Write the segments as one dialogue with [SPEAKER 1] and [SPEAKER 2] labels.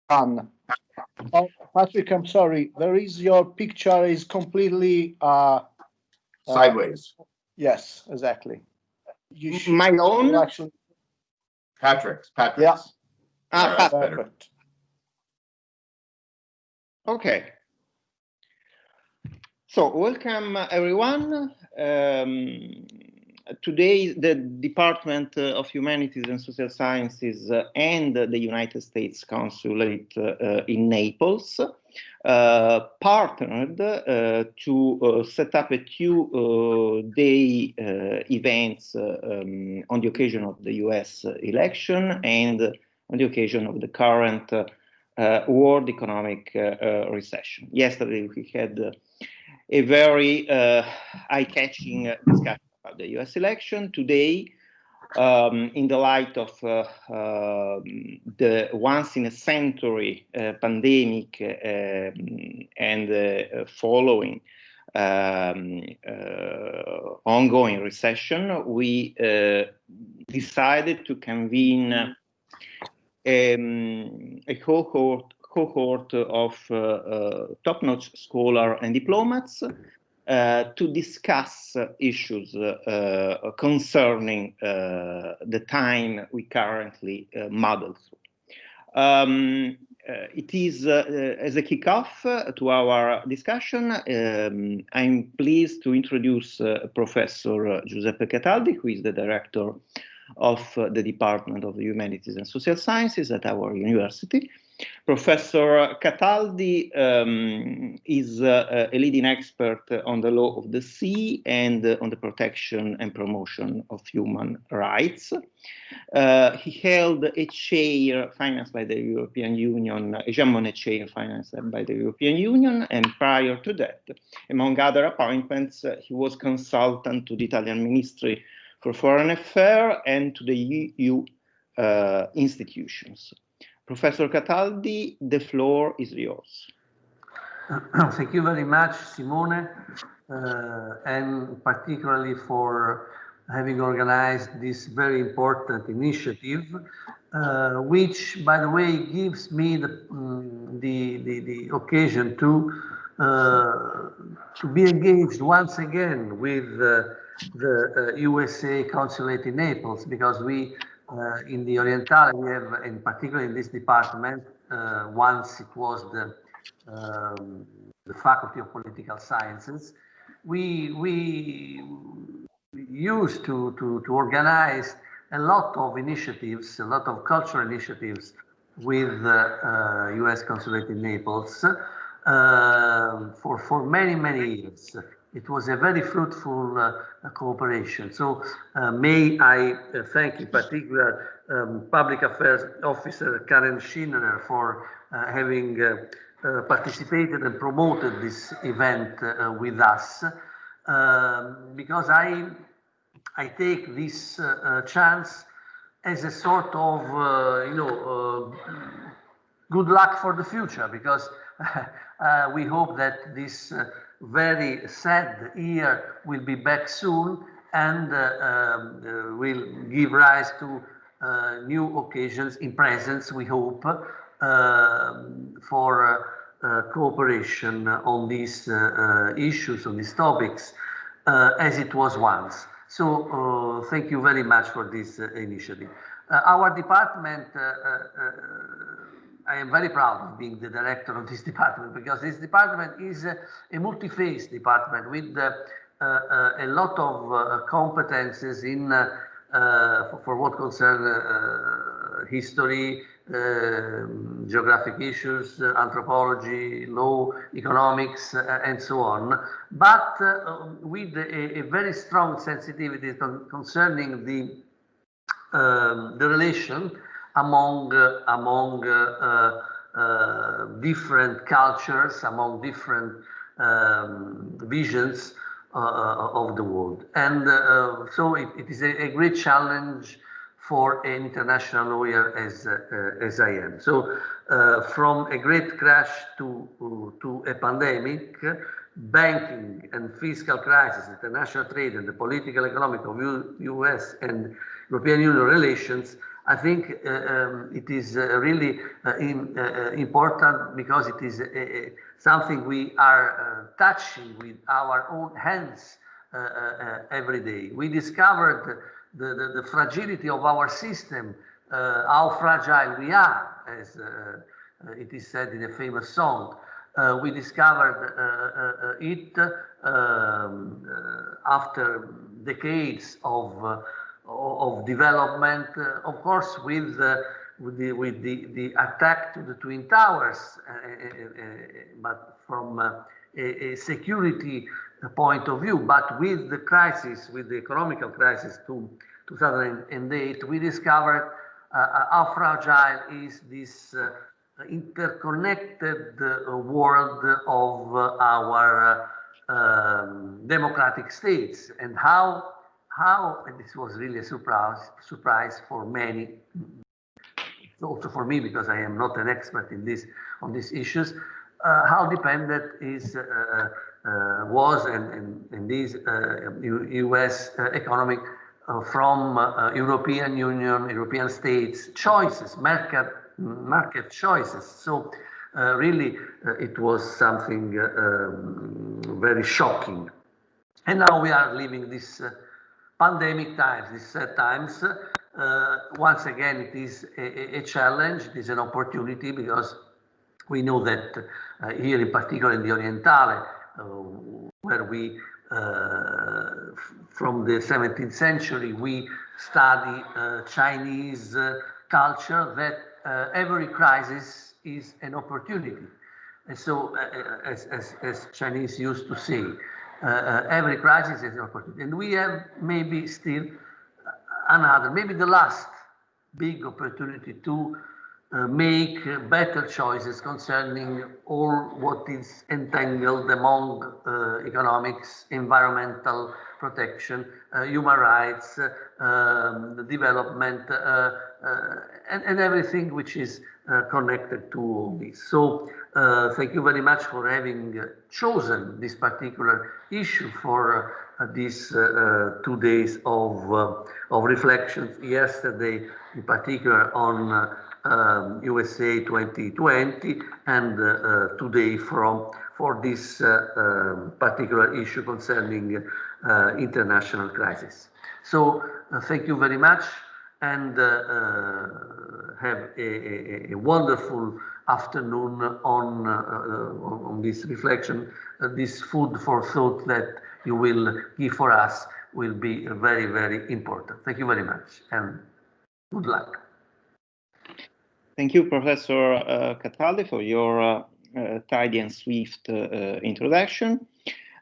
[SPEAKER 1] Done. Oh, Patrick, I'm sorry. Your picture is completely
[SPEAKER 2] sideways.
[SPEAKER 1] Yes, exactly. You should
[SPEAKER 3] My own?
[SPEAKER 1] actually.
[SPEAKER 2] Patrick's.
[SPEAKER 1] Yeah.
[SPEAKER 2] That's
[SPEAKER 1] Perfect.
[SPEAKER 2] better.
[SPEAKER 3] Okay. So welcome everyone. Today, the Department of Humanities and Social Sciences and the United States Consulate in Naples partnered to set up a two-day events on the occasion of the US election and on the occasion of the current world economic recession. Yesterday, we had a very eye-catching discussion about the US election. Today, in the light of the once-in-a-century pandemic and following ongoing recession, we decided to convene a cohort of top-notch scholars and diplomats to discuss issues concerning the time we currently muddle through. It is, as a kickoff to our discussion, I'm pleased to introduce Professor Giuseppe Cataldi, who is the director of the Department of Humanities and Social Sciences at our university. Professor Cataldi is a leading expert on the law of the sea and on the protection and promotion of human rights. He held a chair financed by the European Union, a Jean Monnet chair financed by the European Union, and prior to that, among other appointments, he was consultant to the Italian Ministry for Foreign Affairs and to the EU institutions. Professor Cataldi, the floor is yours.
[SPEAKER 4] Thank you very much, Simone, and particularly for having organized this very important initiative, which, by the way, gives me the occasion to be engaged once again with the USA Consulate in Naples, because we in the Orientale, we have, in particular in this department, once it was the Faculty of Political Sciences, we used to organize a lot of initiatives, a lot of cultural initiatives with the US Consulate in Naples for many years. It was a very fruitful cooperation. So may I thank in particular Public Affairs Officer Karen Schiner for having participated and promoted this event with us, because I take this chance as a sort of, good luck for the future, because we hope that this very sad year will be back soon and will give rise to new occasions in presence, we hope, for cooperation on these issues, on these topics, as it was once. So thank you very much for this initiative. Our department, I am very proud of being the director of this department, because this department is a multi-phase department with a lot of competences in for what concerns history, geographic issues, anthropology, law, economics, and so on, but with a very strong sensitivity concerning the relation among different cultures, among different visions of the world. And so it is a great challenge for an international lawyer as I am. So from a great crash to a pandemic, banking and fiscal crisis, international trade, and the political economic of US and European Union relations, I think it is really important because it is something we are touching with our own hands every day. We discovered the fragility of our system, how fragile we are, as it is said in a famous song. We discovered it after decades of development, of course, with the attack to the Twin Towers, but from a security point of view. But with the crisis, with the economical crisis to 2008, we discovered how fragile is this interconnected world of our democratic states, and how and this was really a surprise for many, also for me because I am not an expert in on these issues, how dependent was and is U.S. economic from European Union, European states choices, market choices. So really it was something very shocking. And now we are living this pandemic times, these sad times. Once again, it is a challenge, it is an opportunity, because we know that here, in particular in the Orientale, where we, from the 17th century, we study Chinese culture, that every crisis is an opportunity. And so, as Chinese used to say, every crisis is an opportunity. And we have maybe still another, maybe the last big opportunity to make better choices concerning all what is entangled among economics, environmental protection, human rights, development, and everything which is connected to all this. So thank you very much for having chosen this particular issue for these 2 days of reflections. Yesterday, in particular, on USA 2020, and today for this particular issue concerning international crisis. So thank you very much, and have a wonderful afternoon on this reflection. This food for thought that you will give for us will be very, very important. Thank you very much, and good luck.
[SPEAKER 3] Thank you, Professor Cataldi, for your tidy and swift introduction.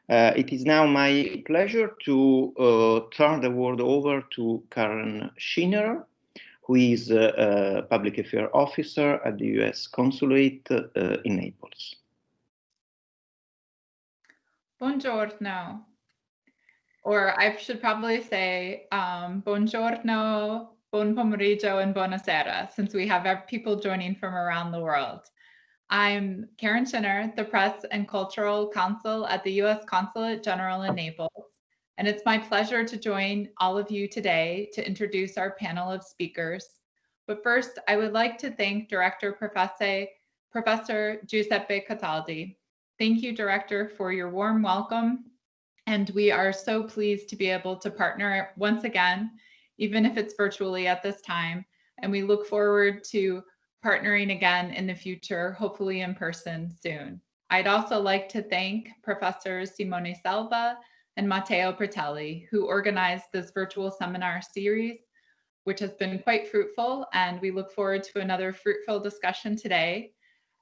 [SPEAKER 3] It is now my pleasure to turn the word over to Karen Schiner, who is a Public Affairs Officer at the U.S. Consulate in Naples.
[SPEAKER 5] Buongiorno, or I should probably say buongiorno, buon pomeriggio, and buonasera, since we have people joining from around the world. I'm Karen Schiner, the Press and Cultural Counsel at the U.S. Consulate General in Naples, and it's my pleasure to join all of you today to introduce our panel of speakers. But first, I would like to thank Professor Giuseppe Cataldi. Thank you, Director, for your warm welcome, and we are so pleased to be able to partner once again, even if it's virtually at this time, and we look forward to partnering again in the future, hopefully in person soon. I'd also like to thank Professors S.Selva and Matteo Bertelli, who organized this virtual seminar series, which has been quite fruitful, and we look forward to another fruitful discussion today.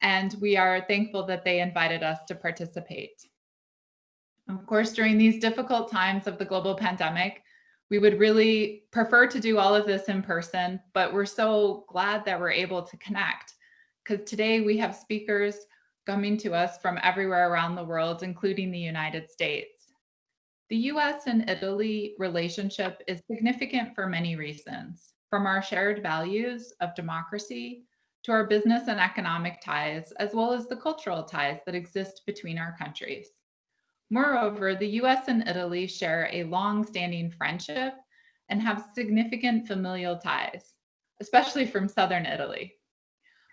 [SPEAKER 5] And we are thankful that they invited us to participate. Of course, during these difficult times of the global pandemic, we would really prefer to do all of this in person, but we're so glad that we're able to connect, because today we have speakers coming to us from everywhere around the world, including the United States. The US and Italy relationship is significant for many reasons, from our shared values of democracy to our business and economic ties, as well as the cultural ties that exist between our countries. Moreover, the US and Italy share a long-standing friendship and have significant familial ties, especially from southern Italy.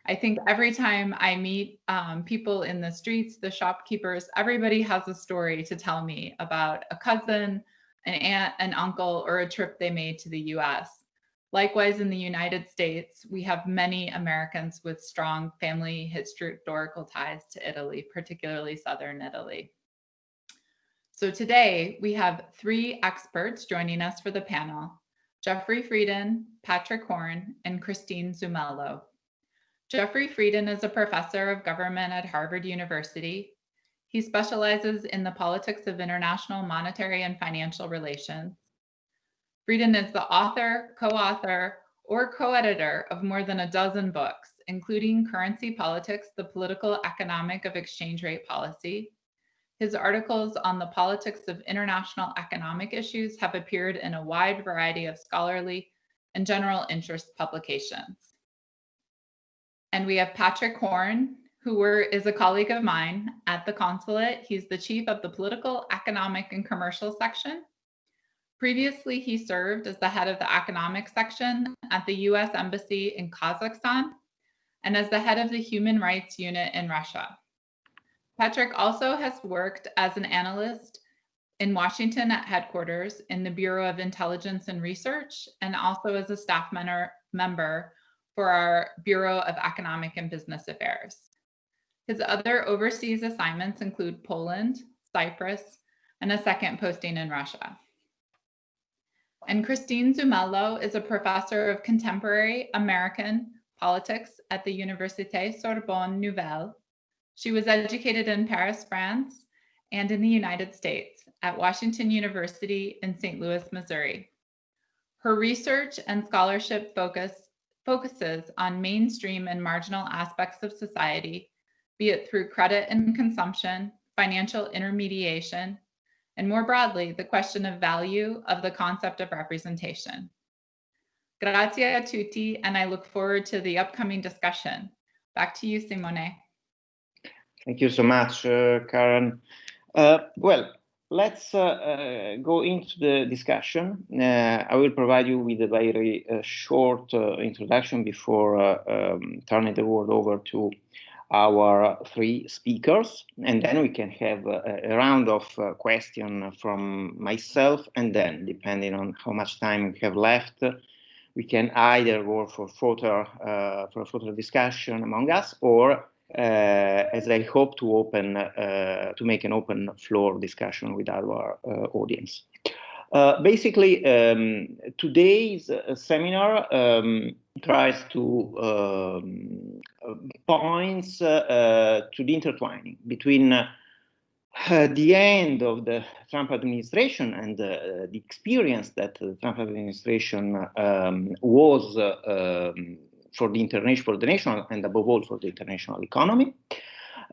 [SPEAKER 5] I think every time I meet people in the streets, the shopkeepers, everybody has a story to tell me about a cousin, an aunt, an uncle, or a trip they made to the US. Likewise, in the United States, we have many Americans with strong family historical ties to Italy, particularly southern Italy. So today we have 3 experts joining us for the panel: J.Frieden, P.Horne, and C.Zumello. J.Frieden is a professor of government at Harvard University. He specializes in the politics of international monetary and financial relations. Frieden is the author, co-author, or co-editor of more than a dozen books, including Currency Politics, the Political Economic of Exchange Rate Policy. His articles on the politics of international economic issues have appeared in a wide variety of scholarly and general interest publications. And we have P.Horne, who is a colleague of mine at the Consulate. He's the chief of the Political, Economic, and Commercial section. Previously, he served as the head of the Economic section at the US Embassy in Kazakhstan and as the head of the Human Rights Unit in Russia. Patrick also has worked as an analyst in Washington at headquarters in the Bureau of Intelligence and Research, and also as a staff member for our Bureau of Economic and Business Affairs. His other overseas assignments include Poland, Cyprus, and a second posting in Russia. And C.Zumello is a professor of contemporary American politics at the Université Sorbonne Nouvelle. She was educated in Paris, France, and in the United States at Washington University in St. Louis, Missouri. Her research and scholarship focuses on mainstream and marginal aspects of society, be it through credit and consumption, financial intermediation, and more broadly, the question of value of the concept of representation. Grazie a tutti, and I look forward to the upcoming discussion. Back to you, Simone.
[SPEAKER 3] Thank you so much, Karen. Well, let's go into the discussion. I will provide you with a very short introduction before turning the word over to our 3 speakers, and then we can have a round of questions from myself, and then, depending on how much time we have left, we can either go for further discussion among us, or as I hope to open to make an open floor discussion with our audience. Basically, today's seminar tries to points to the intertwining between the end of the Trump administration and the experience that the Trump administration was for the national and above all for the international economy.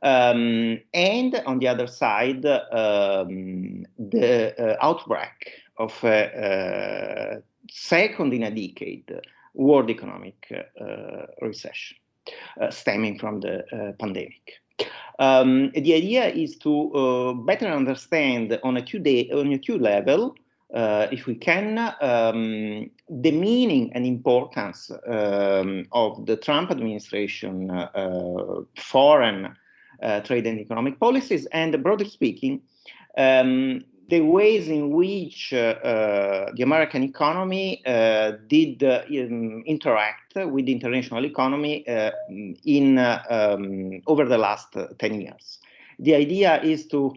[SPEAKER 3] And on the other side, the outbreak of second in a decade world economic recession stemming from the pandemic. The idea is to better understand on a two level, if we can, the meaning and importance of the Trump administration foreign trade and economic policies, and broadly speaking, the ways in which the American economy did interact with the international economy in over the last 10 years. The idea is to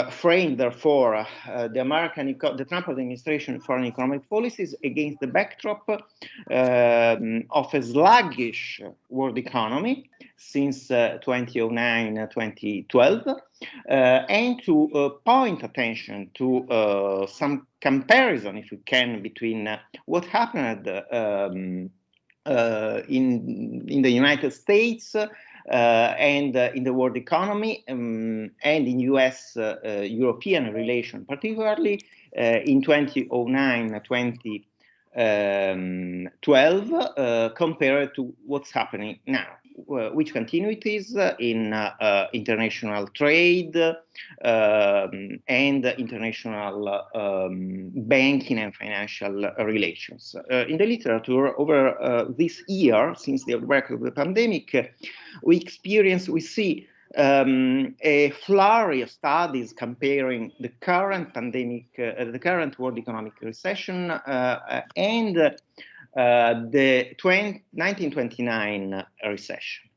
[SPEAKER 3] frame, therefore, the Trump administration foreign economic policies against the backdrop of a sluggish world economy since 2009-2012, and to point attention to some comparison, if we can, between what happened in the United States and in the world economy, and in US-European relation, particularly in 2009-2012, compared to what's happening now. which continuities in international trade and international banking and financial relations. In the literature, over this year, since the outbreak of the pandemic, we see a flurry of studies comparing the current pandemic, the current world economic recession, and the 1929 recession.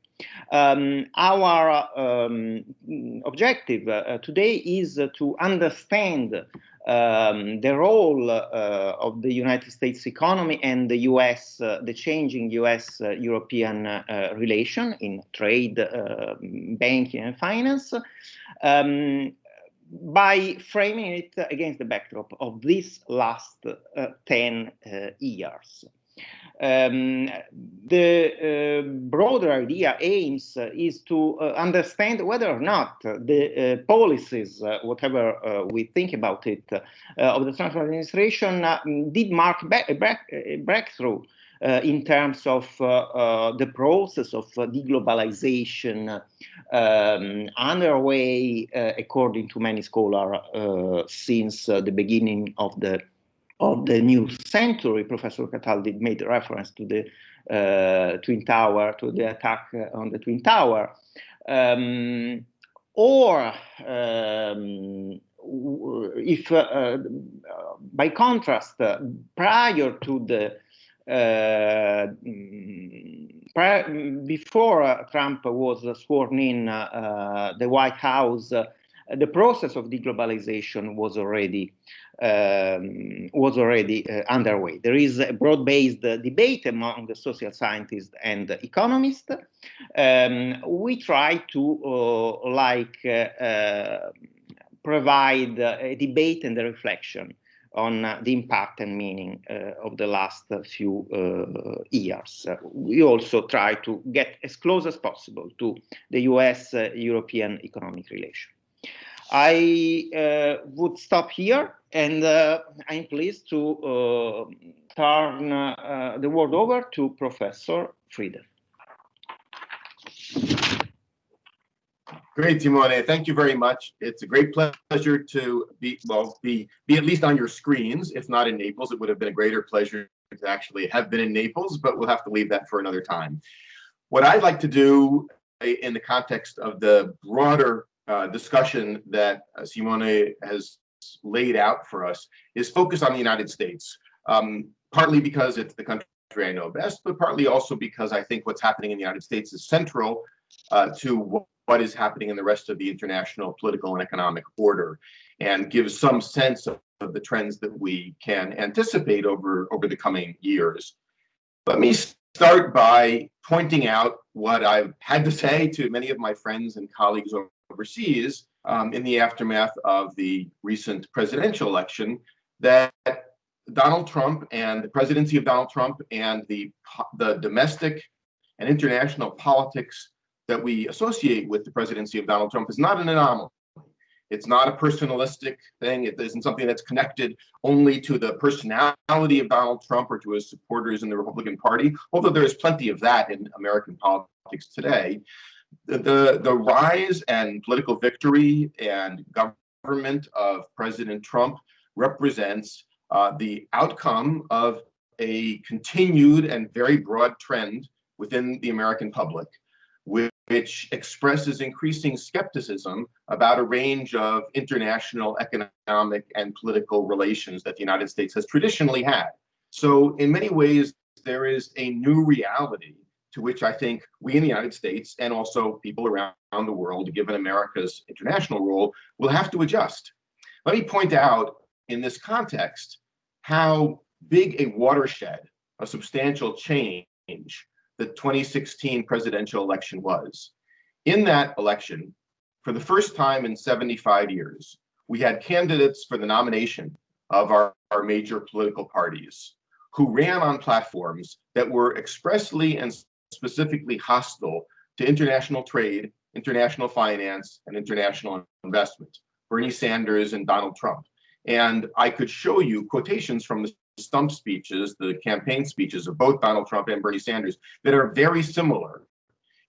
[SPEAKER 3] Our objective today is to understand the role of the United States economy and the US, the changing US-European relation in trade, banking, and finance, by framing it against the backdrop of these last 10 years. The broader idea aims is to understand whether or not the policies, whatever we think about it, of the Trump administration did mark a breakthrough in terms of the process of deglobalization underway, according to many scholars, since the beginning of the new century. Professor Cataldi made reference to the Twin Tower, to the attack on the Twin Tower, or if, by contrast, prior to the before Trump was sworn in the White House, the process of deglobalization was already underway. There is a broad-based debate among the social scientists and economists. We try to provide a debate and a reflection on the impact and meaning of the last few years. We also try to get as close as possible to the US-European economic relation. I would stop here, and I'm pleased to turn the word over to Professor Frieden.
[SPEAKER 2] Great, Simone. Thank you very much. It's a great pleasure to be at least on your screens. If not in Naples, it would have been a greater pleasure to actually have been in Naples, but we'll have to leave that for another time. What I'd like to do in the context of the broader discussion that Simone has laid out for us is focus on the United States, partly because it's the country I know best, but partly also because I think what's happening in the United States is central to what is happening in the rest of the international political and economic order, and gives some sense of the trends that we can anticipate over the coming years. Let me start by pointing out what I've had to say to many of my friends and colleagues overseas in the aftermath of the recent presidential election, that Donald Trump and the presidency of Donald Trump and the domestic and international politics that we associate with the presidency of Donald Trump is not an anomaly. It's not a personalistic thing. It isn't something that's connected only to the personality of Donald Trump or to his supporters in the Republican Party, although there is plenty of that in American politics today. The rise and political victory and government of President Trump represents the outcome of a continued and very broad trend within the American public, which expresses increasing skepticism about a range of international economic and political relations that the United States has traditionally had. So in many ways, there is a new reality to which I think we in the United States and also people around the world, given America's international role, will have to adjust. Let me point out in this context how big a watershed, a substantial change, the 2016 presidential election was. In that election, for the first time in 75 years, we had candidates for the nomination of our major political parties who ran on platforms that were expressly and specifically hostile to international trade, international finance, and international investment. Bernie Sanders and Donald Trump. And I could show you quotations from the stump speeches, the campaign speeches of both Donald Trump and Bernie Sanders that are very similar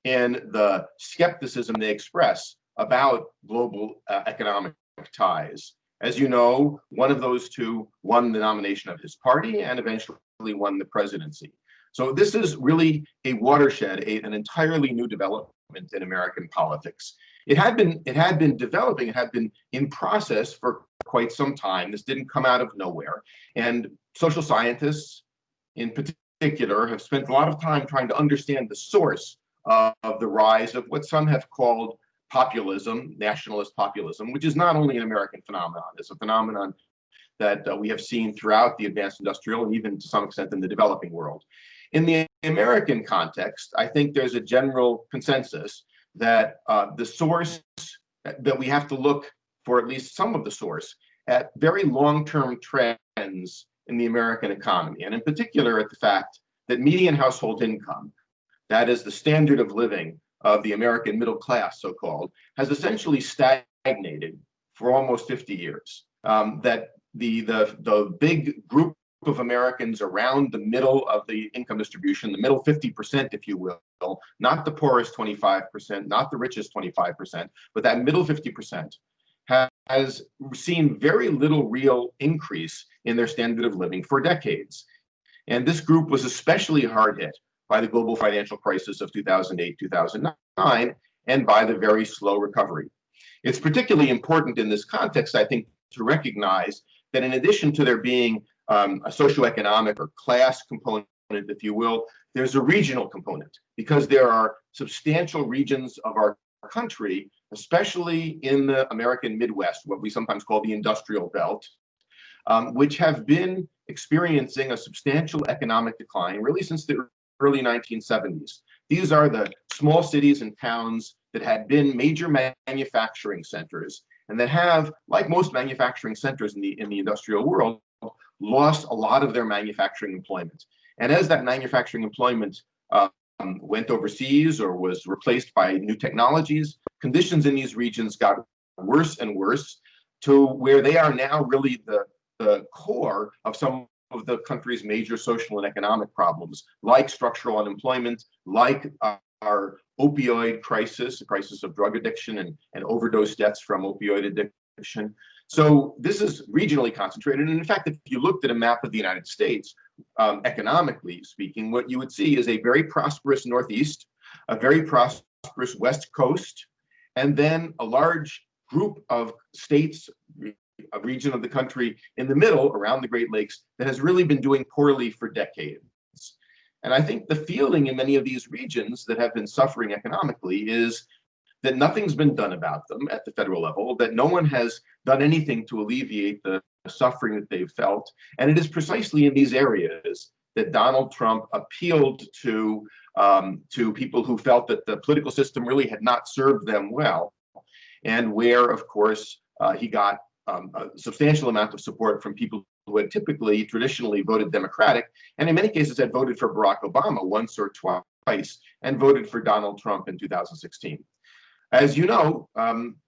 [SPEAKER 2] in the skepticism they express about global economic ties. As you know, one of those two won the nomination of his party and eventually won the presidency. So this is really a watershed, an entirely new development in American politics. It had been developing, it had been in process for quite some time. This didn't come out of nowhere. And social scientists in particular have spent a lot of time trying to understand the source of the rise of what some have called populism, nationalist populism, which is not only an American phenomenon, it's a phenomenon that we have seen throughout the advanced industrial and even to some extent in the developing world. In the American context, I think there's a general consensus that the source, that we have to look for at least some of the source at very long-term trends in the American economy, and in particular at the fact that median household income, that is the standard of living of the American middle class, so-called, has essentially stagnated for almost 50 years. That the big group of Americans around the middle of the income distribution, the middle 50%, if you will, not the poorest 25%, not the richest 25%, but that middle 50% has seen very little real increase in their standard of living for decades. And this group was especially hard hit by the global financial crisis of 2008, 2009, and by the very slow recovery. It's particularly important in this context, I think, to recognize that in addition to there being a socioeconomic or class component, if you will, there's a regional component, because there are substantial regions of our country, especially in the American Midwest, what we sometimes call the industrial belt, which have been experiencing a substantial economic decline really since the early 1970s. These are the small cities and towns that had been major manufacturing centers and that have, like most manufacturing centers in the industrial world, lost a lot of their manufacturing employment. And as that manufacturing employment went overseas or was replaced by new technologies, conditions in these regions got worse and worse to where they are now really the core of some of the country's major social and economic problems, like structural unemployment, like our opioid crisis, the crisis of drug addiction and overdose deaths from opioid addiction. So this is regionally concentrated. And in fact, if you looked at a map of the United States, economically speaking, what you would see is a very prosperous Northeast, a very prosperous West Coast, and then a large group of states, a region of the country in the middle around the Great Lakes that has really been doing poorly for decades. And I think the feeling in many of these regions that have been suffering economically is that nothing's been done about them at the federal level, that no one has done anything to alleviate the suffering that they've felt. And it is precisely in these areas that Donald Trump appealed to people who felt that the political system really had not served them well, and where, of course, he got a substantial amount of support from people who had traditionally voted Democratic, and in many cases had voted for Barack Obama once or twice, and voted for Donald Trump in 2016. As you know,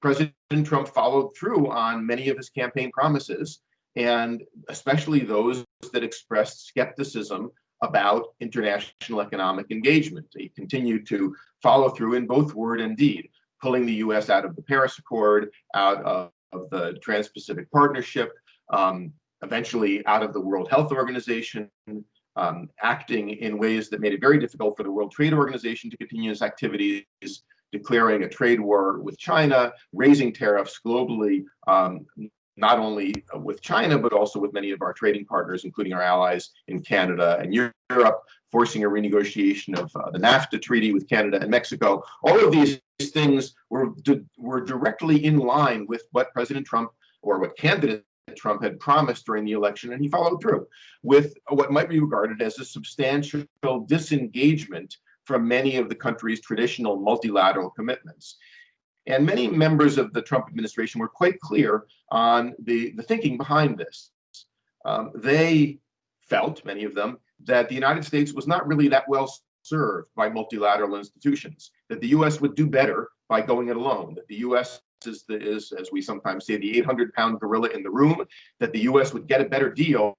[SPEAKER 2] President Trump followed through on many of his campaign promises, and especially those that expressed skepticism about international economic engagement. He continued to follow through in both word and deed, pulling the US out of the Paris Accord, out of the Trans-Pacific Partnership, eventually out of the World Health Organization, acting in ways that made it very difficult for the World Trade Organization to continue its activities, declaring a trade war with China, raising tariffs globally, not only with China, but also with many of our trading partners, including our allies in Canada and Europe, forcing a renegotiation of the NAFTA treaty with Canada and Mexico. All of these things were directly in line with what President Trump, or what candidate Trump had promised during the election, and he followed through with what might be regarded as a substantial disengagement from many of the country's traditional multilateral commitments. And many members of the Trump administration were quite clear on the thinking behind this. They felt, many of them, that the United States was not really that well served by multilateral institutions, that the US would do better by going it alone, that the US is, as we sometimes say, the 800-pound gorilla in the room, that the US would get a better deal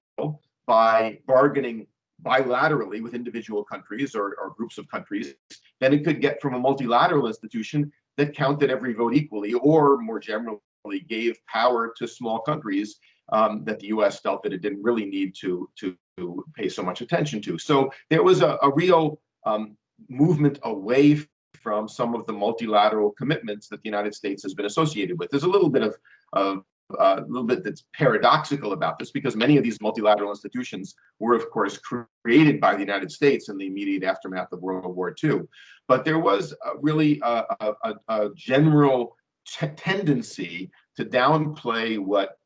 [SPEAKER 2] by bargaining bilaterally with individual countries or groups of countries than it could get from a multilateral institution that counted every vote equally, or more generally gave power to small countries that the US felt that it didn't really need to pay so much attention to. So there was a real movement away from some of the multilateral commitments that the United States has been associated with. There's a little bit that's paradoxical about this, because many of these multilateral institutions were, of course, created by the United States in the immediate aftermath of World War II. But there was really a general tendency to downplay what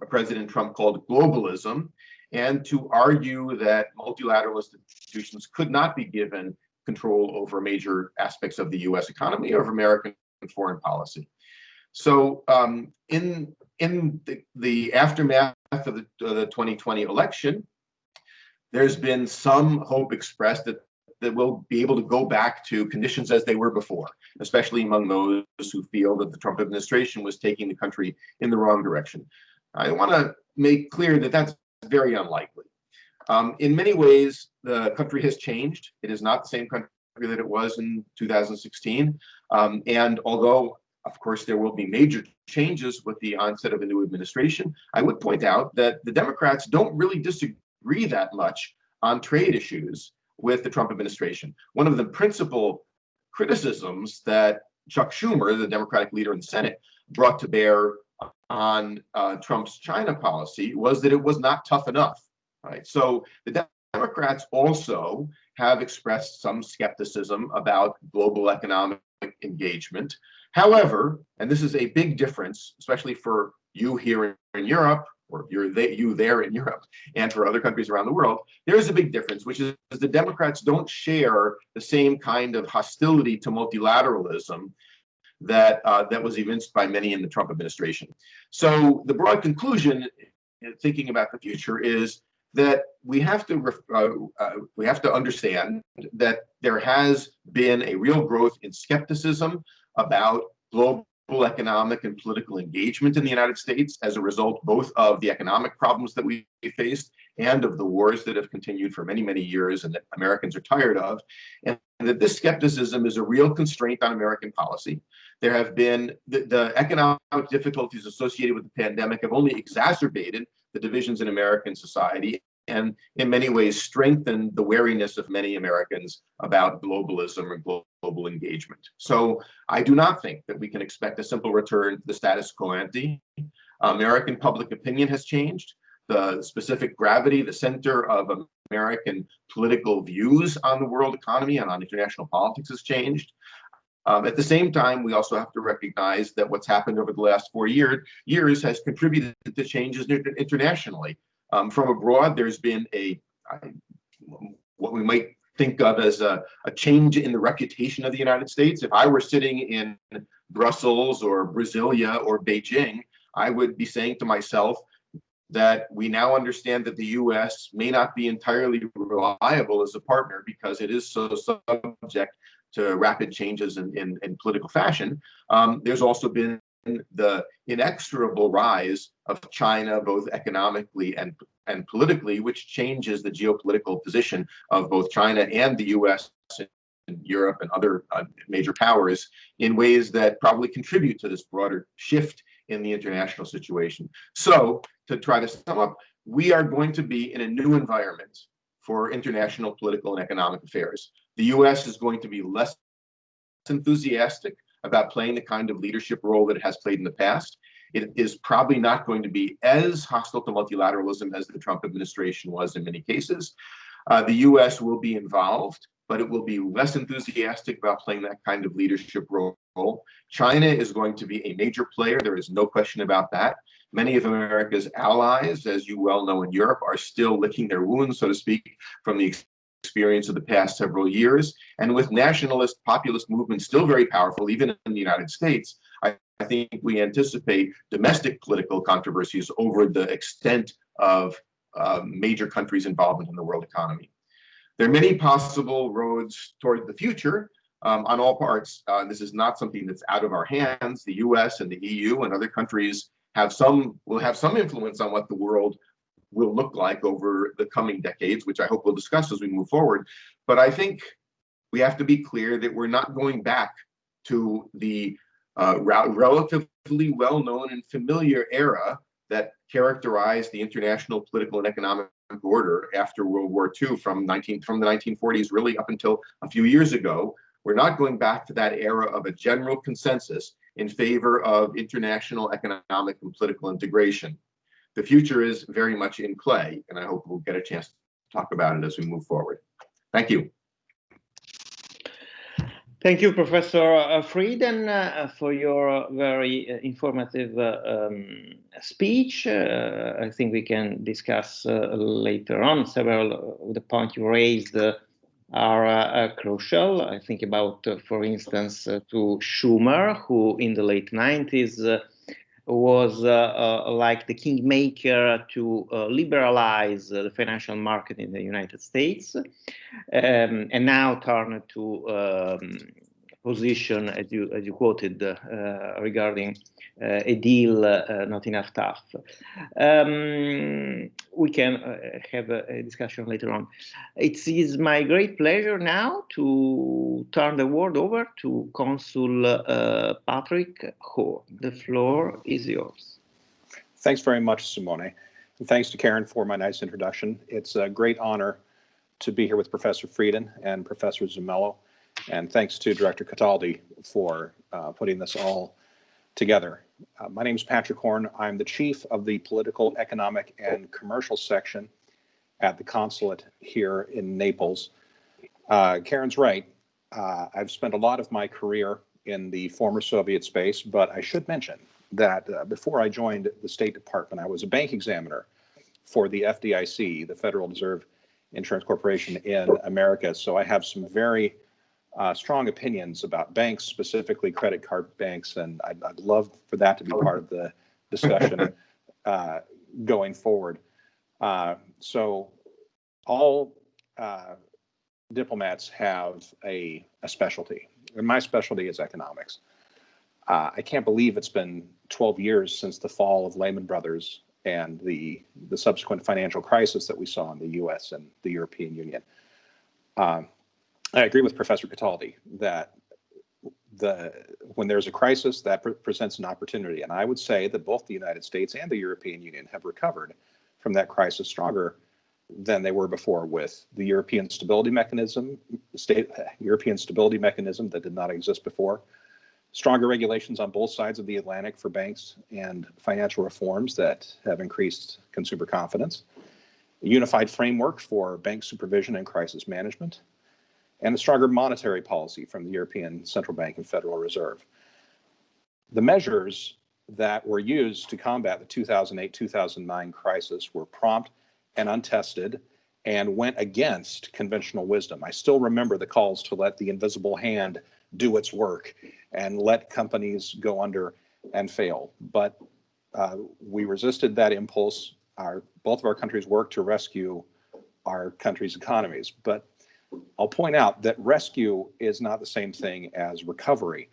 [SPEAKER 2] President Trump called globalism, and to argue that multilateral institutions could not be given control over major aspects of the US economy or of American foreign policy. So in the aftermath of the 2020 election, there's been some hope expressed that we'll be able to go back to conditions as they were before, especially among those who feel that the Trump administration was taking the country in the wrong direction. I want to make clear that that's very unlikely. In many ways, the country has changed. It is not the same country that it was in 2016. And although, of course, there will be major changes with the onset of a new administration, I would point out that the Democrats don't really disagree that much on trade issues with the Trump administration. One of the principal criticisms that Chuck Schumer, the Democratic leader in the Senate, brought to bear on Trump's China policy was that it was not tough enough. Right? So the Democrats also have expressed some skepticism about global economic engagement. However, and this is a big difference, especially for you here in Europe, or you there in Europe, and for other countries around the world, there is a big difference, which is the Democrats don't share the same kind of hostility to multilateralism that was evinced by many in the Trump administration. So the broad conclusion, thinking about the future, is that we have to understand that there has been a real growth in skepticism about global economic and political engagement in the United States as a result both of the economic problems that we faced and of the wars that have continued for many, many years and that Americans are tired of, and that this skepticism is a real constraint on American policy. There have been the economic difficulties associated with the pandemic have only exacerbated the divisions in American society and in many ways strengthened the wariness of many Americans about globalism and global engagement. So I do not think that we can expect a simple return to the status quo ante. American public opinion has changed. The specific gravity, the center of American political views on the world economy and on international politics has changed. At the same time, we also have to recognize that what's happened over the last 4 years has contributed to changes internationally. From abroad, there's been what we might think of as a change in the reputation of the United States. If I were sitting in Brussels or Brasilia or Beijing, I would be saying to myself that we now understand that the US may not be entirely reliable as a partner because it is so subject to rapid changes in political fashion. There's also been the inexorable rise of China, both economically and politically, which changes the geopolitical position of both China and the US and Europe and other major powers in ways that probably contribute to this broader shift in the international situation. So to try to sum up, we are going to be in a new environment for international political and economic affairs. The US is going to be less enthusiastic about playing the kind of leadership role that it has played in the past. It is probably not going to be as hostile to multilateralism as the Trump administration was in many cases. The US will be involved, but it will be less enthusiastic about playing that kind of leadership role. China is going to be a major player. There is no question about that. Many of America's allies, as you well know in Europe, are still licking their wounds, so to speak, from the experience of the past several years. And with nationalist populist movements still very powerful, even in the United States, I think we anticipate domestic political controversies over the extent of major countries' involvement in the world economy. There are many possible roads toward the future on all parts. This is not something that's out of our hands. The US and the EU and other countries will have some influence on what the world will look like over the coming decades, which I hope we'll discuss as we move forward. But I think we have to be clear that we're not going back to the relatively well-known and familiar era that characterized the international political and economic order after World War II from the 1940s really up until a few years ago. We're not going back to that era of a general consensus in favor of international economic and political integration. The future is very much in play, and I hope we'll get a chance to talk about it as we move forward. Thank you.
[SPEAKER 3] Thank you, Professor Frieden, for your very informative speech. I think we can discuss later on. Several of the points you raised are crucial. I think about, for instance, to Schumer, who in the late 90s was like the kingmaker to liberalize the financial market in the United States, and now turned to position, as you quoted, regarding a deal not enough tough. We can have a discussion later on. It is my great pleasure now to turn the word over to Consul P.Horne. The floor is yours.
[SPEAKER 6] Thanks very much, Simone. And thanks to Karen for my nice introduction. It's a great honor to be here with Professor Frieden and Professor Zumello. And thanks to Director Cataldi for putting this all together. My name is P.Horne. I'm the chief of the Political, Economic, and Commercial section at the Consulate here in Naples. Karen's right. I've spent a lot of my career in the former Soviet space, but I should mention that before I joined the State Department, I was a bank examiner for the FDIC, the Federal Reserve Insurance Corporation in America. So I have some very strong opinions about banks, specifically credit card banks, and I'd love for that to be part of the discussion going forward. So all diplomats have a specialty, and my specialty is economics. I can't believe it's been 12 years since the fall of Lehman Brothers and the subsequent financial crisis that we saw in the US and the European Union. I agree with Professor Cataldi that when there's a crisis, that presents an opportunity. And I would say that both the United States and the European Union have recovered from that crisis stronger than they were before, with the European Stability Mechanism, European Stability Mechanism that did not exist before, stronger regulations on both sides of the Atlantic for banks, and financial reforms that have increased consumer confidence, a unified framework for bank supervision and crisis management, and a stronger monetary policy from the European Central Bank and Federal Reserve. The measures that were used to combat the 2008-2009 crisis were prompt and untested and went against conventional wisdom. I still remember the calls to let the invisible hand do its work and let companies go under and fail. But we resisted that impulse. Both of our countries worked to rescue our country's economies. But I'll point out that rescue is not the same thing as recovery.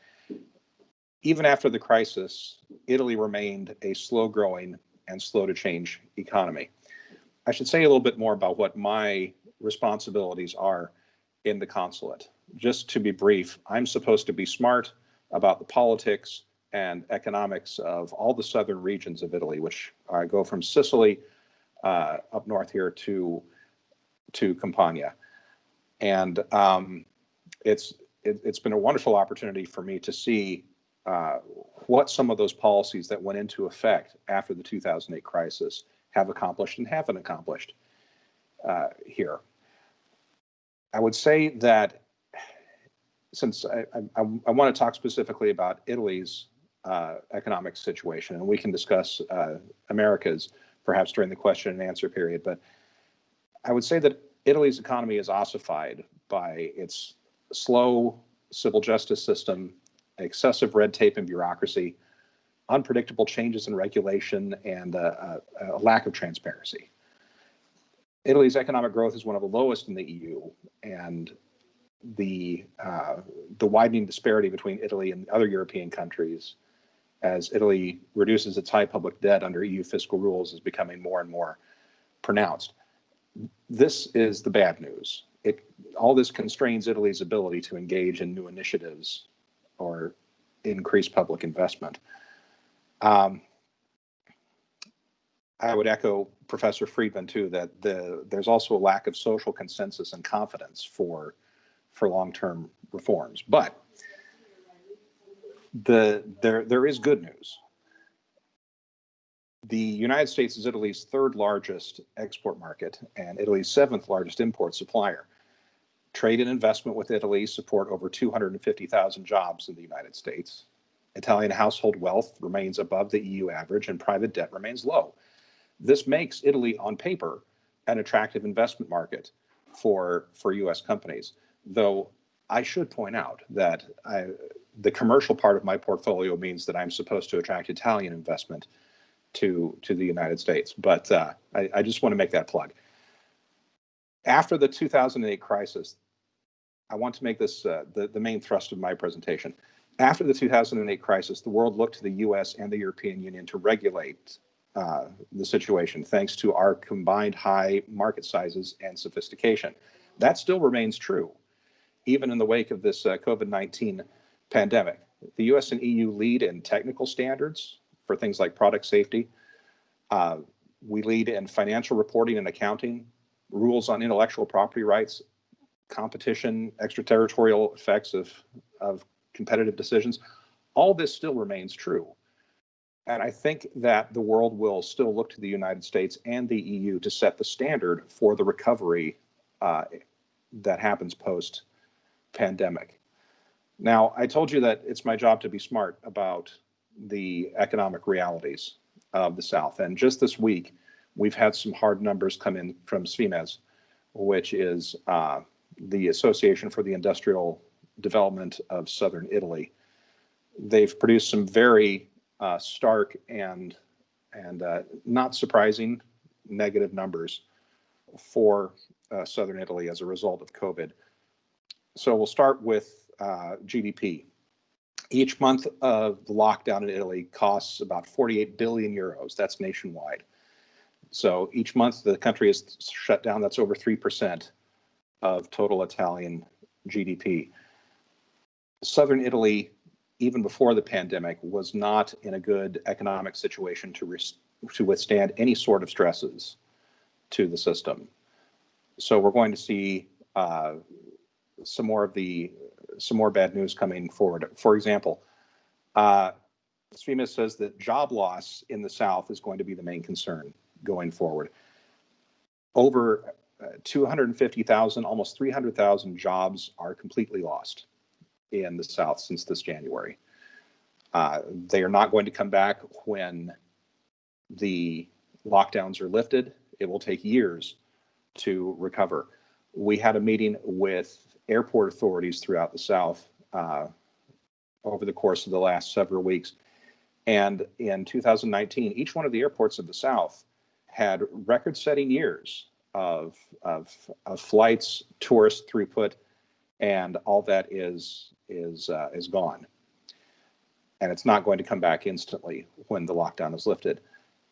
[SPEAKER 6] Even after the crisis, Italy remained a slow-growing and slow-to-change economy. I should say a little bit more about what my responsibilities are in the consulate. Just to be brief, I'm supposed to be smart about the politics and economics of all the southern regions of Italy, which go from Sicily up north here to Campania. And it's been a wonderful opportunity for me to see what some of those policies that went into effect after the 2008 crisis have accomplished and haven't accomplished here. I would say that since I want to talk specifically about Italy's economic situation, and we can discuss America's perhaps during the question and answer period, but I would say that Italy's economy is ossified by its slow civil justice system, excessive red tape and bureaucracy, unpredictable changes in regulation, and a lack of transparency. Italy's economic growth is one of the lowest in the EU, and the widening disparity between Italy and other European countries as Italy reduces its high public debt under EU fiscal rules is becoming more and more pronounced. This is the bad news. All this constrains Italy's ability to engage in new initiatives or increase public investment. I would echo Professor Friedman too, that there's also a lack of social consensus and confidence for long-term reforms. But there is good news. The United States is Italy's third largest export market and Italy's seventh largest import supplier. Trade and investment with Italy support over 250,000 jobs in the United States. Italian household wealth remains above the EU average and private debt remains low. This makes Italy, on paper, an attractive investment market for U.S. companies, though I should point out that the commercial part of my portfolio means that I'm supposed to attract Italian investment to the United States. But I just want to make that plug. After the 2008 crisis, I want to make this the main thrust of my presentation. After the 2008 crisis, the world looked to the US and the European Union to regulate the situation, thanks to our combined high market sizes and sophistication. That still remains true, even in the wake of this COVID-19 pandemic. The US and EU lead in technical standards for things like product safety. We lead in financial reporting and accounting, rules on intellectual property rights, competition, extraterritorial effects of competitive decisions. All this still remains true. And I think that the world will still look to the United States and the EU to set the standard for the recovery that happens post-pandemic. Now, I told you that it's my job to be smart about the economic realities of the South. And just this week, we've had some hard numbers come in from SVIMEZ, which is the Association for the Industrial Development of Southern Italy. They've produced some very stark and not surprising negative numbers for Southern Italy as a result of COVID. So we'll start with GDP. Each month of the lockdown in Italy costs about 48 billion euros. That's nationwide. So each month the country is shut down. That's over 3% of total Italian GDP. Southern Italy, even before the pandemic, was not in a good economic situation to withstand any sort of stresses to the system. So we're going to see some more bad news coming forward. For example, SVIMEZ says that job loss in the South is going to be the main concern going forward. Over 250,000, almost 300,000 jobs are completely lost in the South since this January. They are not going to come back when the lockdowns are lifted. It will take years to recover. We had a meeting with airport authorities throughout the South over the course of the last several weeks. And in 2019, each one of the airports of the South had record-setting years of flights, tourist throughput, and all that is gone. And it's not going to come back instantly when the lockdown is lifted.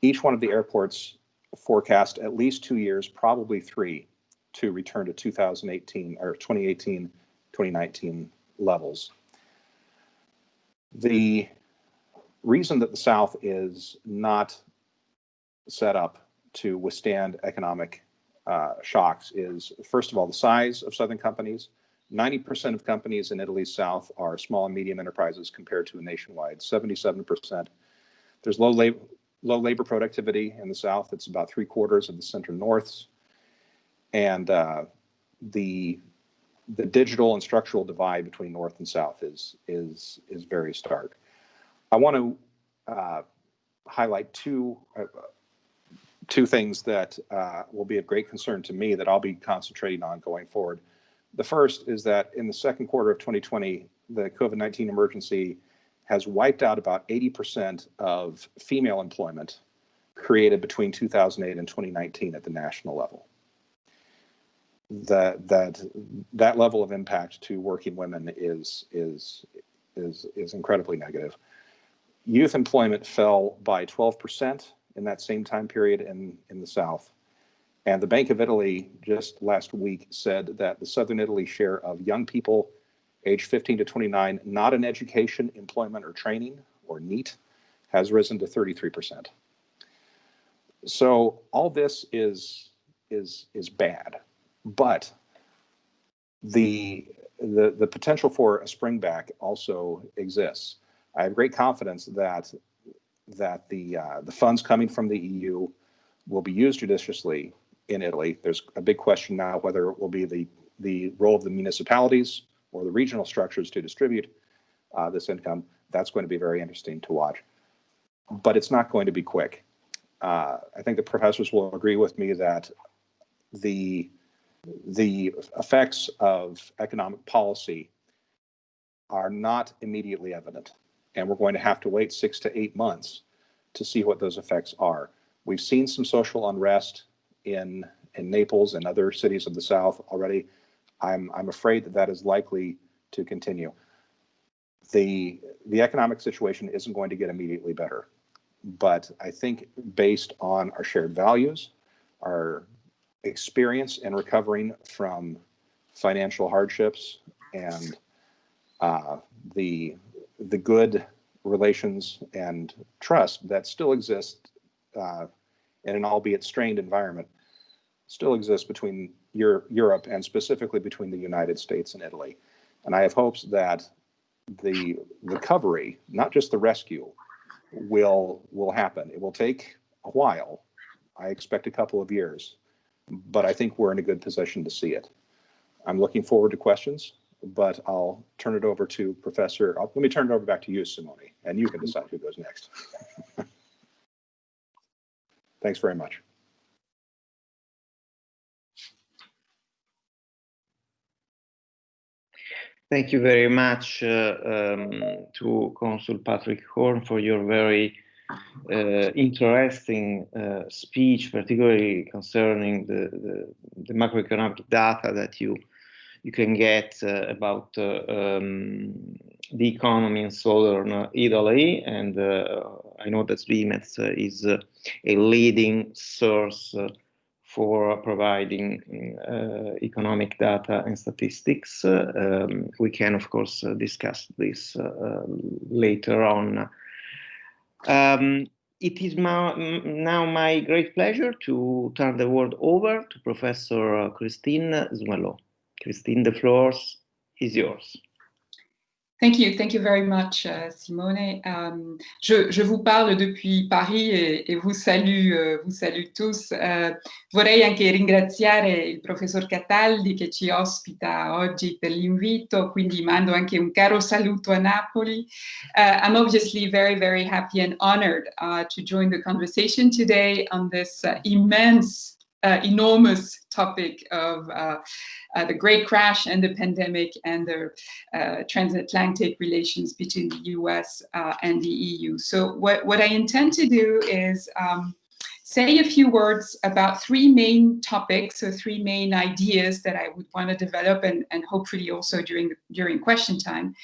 [SPEAKER 6] Each one of the airports forecast at least 2 years, probably 3, to return to 2018 or 2018, 2019 levels. The reason that the South is not set up to withstand economic shocks is, first of all, the size of Southern companies. 90% of companies in Italy's South are small and medium enterprises compared to a nationwide 77%. There's low labor productivity in the South. It's about 3/4 of the Center North's. And the digital and structural divide between North and South is very stark. I want to highlight two things that will be of great concern to me that I'll be concentrating on going forward. The first is that in the second quarter of 2020, the COVID-19 emergency has wiped out about 80% of female employment created between 2008 and 2019 at the national level. That level of impact to working women is incredibly negative. Youth employment fell by 12% in that same time period in the South, And the Bank of Italy just last week said that the Southern Italy share of young people aged 15 to 29, not in education, employment, or training, or NEET, has risen to 33%. So all this is bad, but the potential for a springback also exists. I have great confidence that the funds coming from the EU will be used judiciously in Italy. There's a big question now whether it will be the role of the municipalities or the regional structures to distribute this income. That's going to be very interesting to watch. But it's not going to be quick. I think the professors will agree with me that the effects of economic policy are not immediately evident, and we're going to have to wait 6 to 8 months to see what those effects are. We've seen some social unrest in Naples and other cities of the South already. I'm afraid that is likely to continue. The economic situation isn't going to get immediately better, but I think based on our shared values, our experience in recovering from financial hardships, and the good relations and trust that still exist in an albeit strained environment, still exists between Europe and specifically between the United States and Italy. And I have hopes that the recovery, not just the rescue, will happen. It will take a while. I expect a couple of years, but I think we're in a good position to see it. I'm looking forward to questions, but I'll turn it over to Professor. Let me turn it over back to you, Simone, and you can decide who goes next. Thanks very much.
[SPEAKER 3] Thank you very much to Consul P.Horne for your very interesting speech, particularly concerning the macroeconomic data that you can get about the economy in southern Italy. And I know that SVIMEZ is a leading source for providing economic data and statistics. We can, of course, discuss this later on. It is now my great pleasure to turn the word over to Professor Christine Zumello. Christine, the floor is yours.
[SPEAKER 7] Thank you very much, Simone. Je vous parle depuis Paris e vous salue tous. Vorrei anche ringraziare il professor Cataldi che ci ospita oggi per l'invito, quindi mando anche un caro saluto a Napoli. I'm obviously very, very happy and honored to join the conversation today on this enormous topic of the Great Crash and the pandemic and the transatlantic relations between the US and the EU. So what I intend to do is say a few words about three main topics, or three main ideas that I would want to develop, and hopefully also during question time.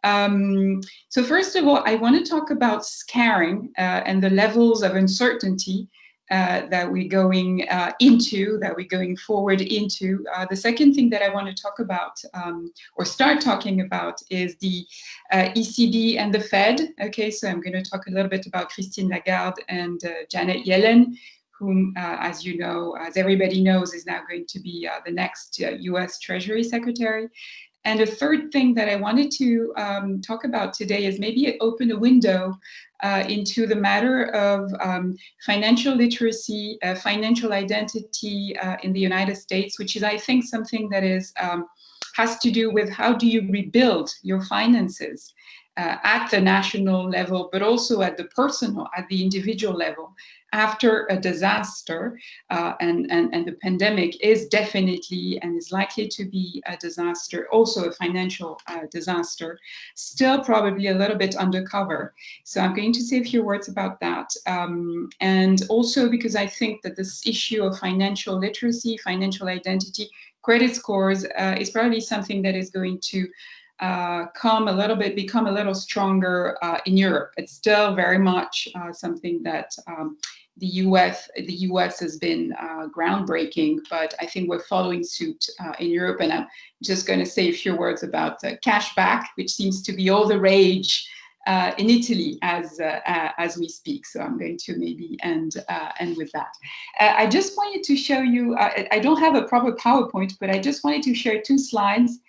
[SPEAKER 7] So first of all, I want to talk about scaring and the levels of uncertainty that we're going forward into. The second thing that I want to talk about, or start talking about, is the ECB and the Fed. Okay, so I'm going to talk a little bit about Christine Lagarde and Janet Yellen, whom, as you know, as everybody knows, is now going to be the next US Treasury Secretary. And the third thing that I wanted to talk about today is maybe open a window into the matter of financial literacy, financial identity in the United States, which is, I think, something that has to do with how do you rebuild your finances at the national level, but also at the personal, at the individual level, after a disaster, and the pandemic is definitely and is likely to be a disaster, also a financial disaster, still probably a little bit undercover. So I'm going to say a few words about that. And also because I think that this issue of financial literacy, financial identity, credit scores is probably something that is going to become a little stronger in Europe. It's still very much something that the US has been groundbreaking, but I think we're following suit in Europe. And I'm just going to say a few words about cashback, which seems to be all the rage in Italy as we speak. So I'm going to maybe end with that. I just wanted to show you, I don't have a proper PowerPoint, but I just wanted to share 2 slides.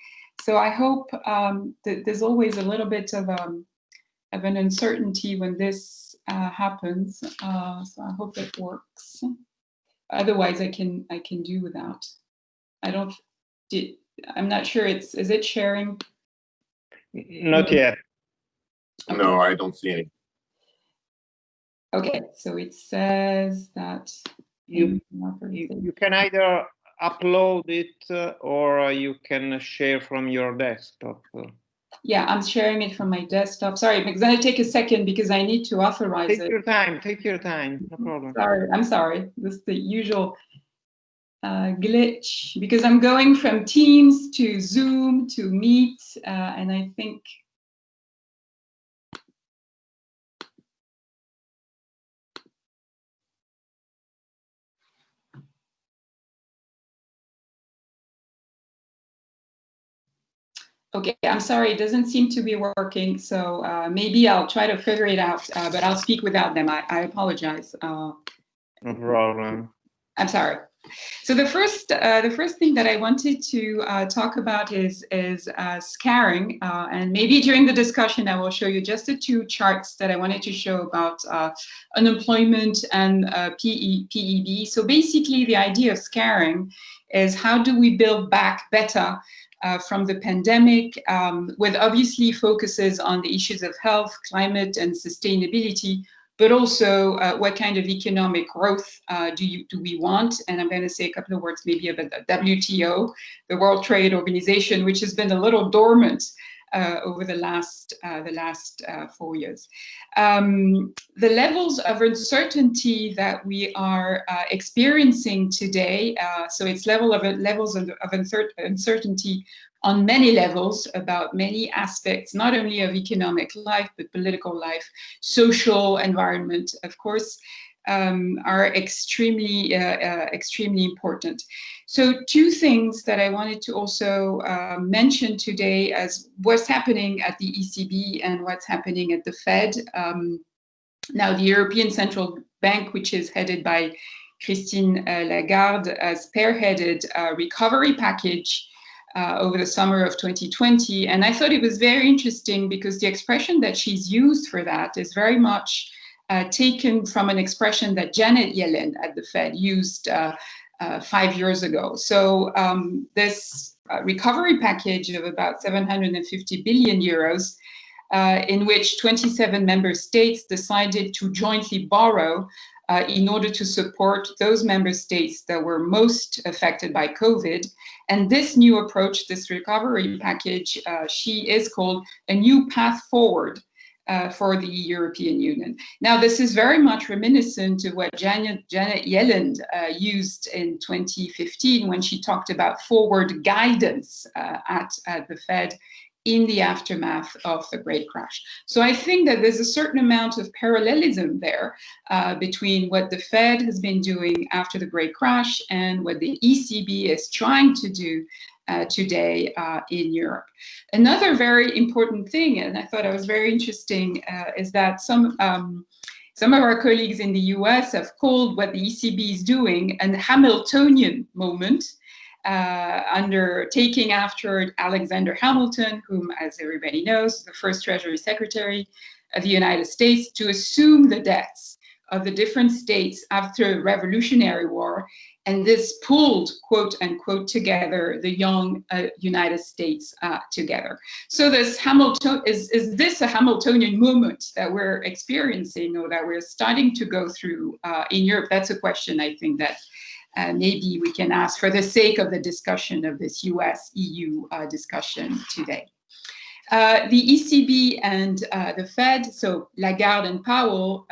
[SPEAKER 7] So I hope that there's always a little bit of an uncertainty when this happens. So I hope it works. Otherwise, I can do without. I'm not sure. Is it sharing?
[SPEAKER 3] Not yet.
[SPEAKER 7] Okay.
[SPEAKER 2] No, I don't see any.
[SPEAKER 7] Okay, so it says that
[SPEAKER 3] You can either upload it or you can share from your desktop.
[SPEAKER 7] Yeah, I'm sharing it from my desktop. Sorry, it's going to take a second because I need to authorize it.
[SPEAKER 3] Take your time, no problem.
[SPEAKER 7] Sorry, I'm sorry. This is the usual glitch because I'm going from Teams to Zoom to Meet, and I think okay, I'm sorry, it doesn't seem to be working, so maybe I'll try to figure it out, but I'll speak without them. I apologize.
[SPEAKER 3] No problem.
[SPEAKER 7] I'm sorry. So the first thing that I wanted to talk about is scaring, and maybe during the discussion I will show you just the 2 charts that I wanted to show about unemployment and PEB. So basically, the idea of scaring is how do we build back better from the pandemic, with obviously focuses on the issues of health, climate, and sustainability, but also what kind of economic growth do we want? And I'm going to say a couple of words maybe about the WTO, the World Trade Organization, which has been a little dormant over the last 4 years. The levels of uncertainty that we are experiencing today, so it's levels of uncertainty on many levels about many aspects, not only of economic life, but political life, social environment, of course, are extremely important. So 2 things that I wanted to also mention today as what's happening at the ECB and what's happening at the Fed. Now, the European Central Bank, which is headed by Christine Lagarde, has spearheaded a recovery package over the summer of 2020. And I thought it was very interesting because the expression that she's used for that is very much taken from an expression that Janet Yellen at the Fed used 5 years ago. So this recovery package of about 750 billion euros, in which 27 member states decided to jointly borrow in order to support those member states that were most affected by COVID. And this new approach, this recovery package, she is called a new path forward for the European Union. Now, this is very much reminiscent of what Janet Yellen used in 2015 when she talked about forward guidance at the Fed in the aftermath of the Great Crash. So I think that there's a certain amount of parallelism there between what the Fed has been doing after the Great Crash and what the ECB is trying to do today in Europe. Another very important thing, and I thought it was very interesting, is that some of our colleagues in the US have called what the ECB is doing an Hamiltonian moment, undertaking after Alexander Hamilton, whom, as everybody knows, the first Treasury Secretary of the United States, to assume the debts of the different states after the Revolutionary War. And this pulled, quote unquote, together the young United States together. So this is this a Hamiltonian moment that we're experiencing or that we're starting to go through in Europe? That's a question I think that maybe we can ask for the sake of the discussion of this US-EU discussion today. The ECB and the Fed, so Lagarde and Powell,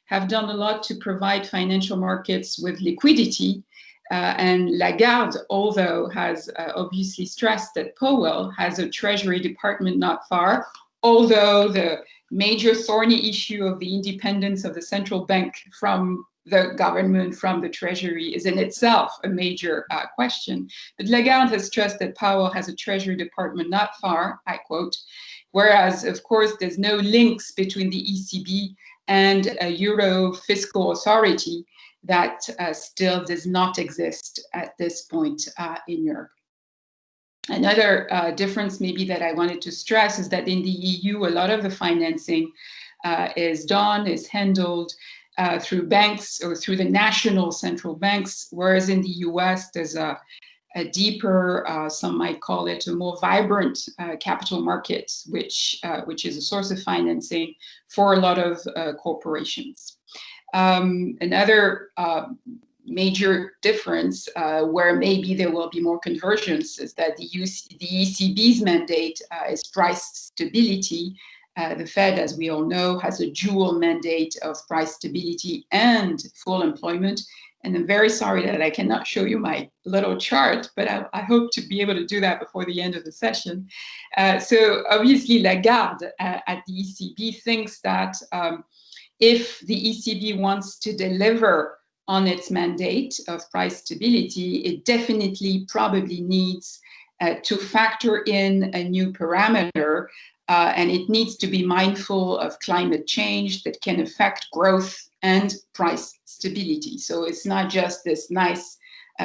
[SPEAKER 7] have done a lot to provide financial markets with liquidity And Lagarde, although has obviously stressed that Powell has a Treasury Department not far, although the major thorny issue of the independence of the central bank from the government, from the Treasury, is in itself a major question. But Lagarde has stressed that Powell has a Treasury Department not far, I quote, whereas, of course, there's no links between the ECB and a Euro fiscal authority that still does not exist at this point in Europe. Another difference maybe that I wanted to stress is that in the EU, a lot of the financing is handled through banks or through the national central banks, whereas in the US, there's a deeper, some might call it a more vibrant capital market, which is a source of financing for a lot of corporations. Another major difference where maybe there will be more convergence is that the ECB's mandate is price stability. The Fed, as we all know, has a dual mandate of price stability and full employment. And I'm very sorry that I cannot show you my little chart, but I hope to be able to do that before the end of the session. So obviously Lagarde at the ECB thinks that if the ECB wants to deliver on its mandate of price stability, it definitely probably needs to factor in a new parameter, and it needs to be mindful of climate change that can affect growth and price stability. So it's not just this nice,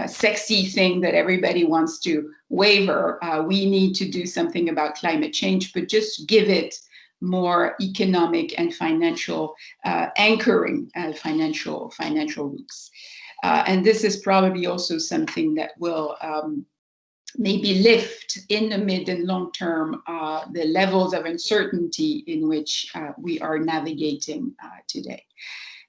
[SPEAKER 7] sexy thing that everybody wants to waver. We need to do something about climate change, but just give it more economic and financial anchoring, financial roots. And this is probably also something that will maybe lift in the mid and long term the levels of uncertainty in which we are navigating today.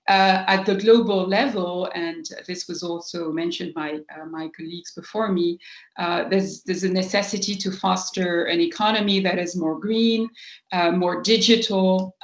[SPEAKER 7] At the global level, and this was also mentioned by my colleagues before me, there's a necessity to foster an economy that is more green, more digital,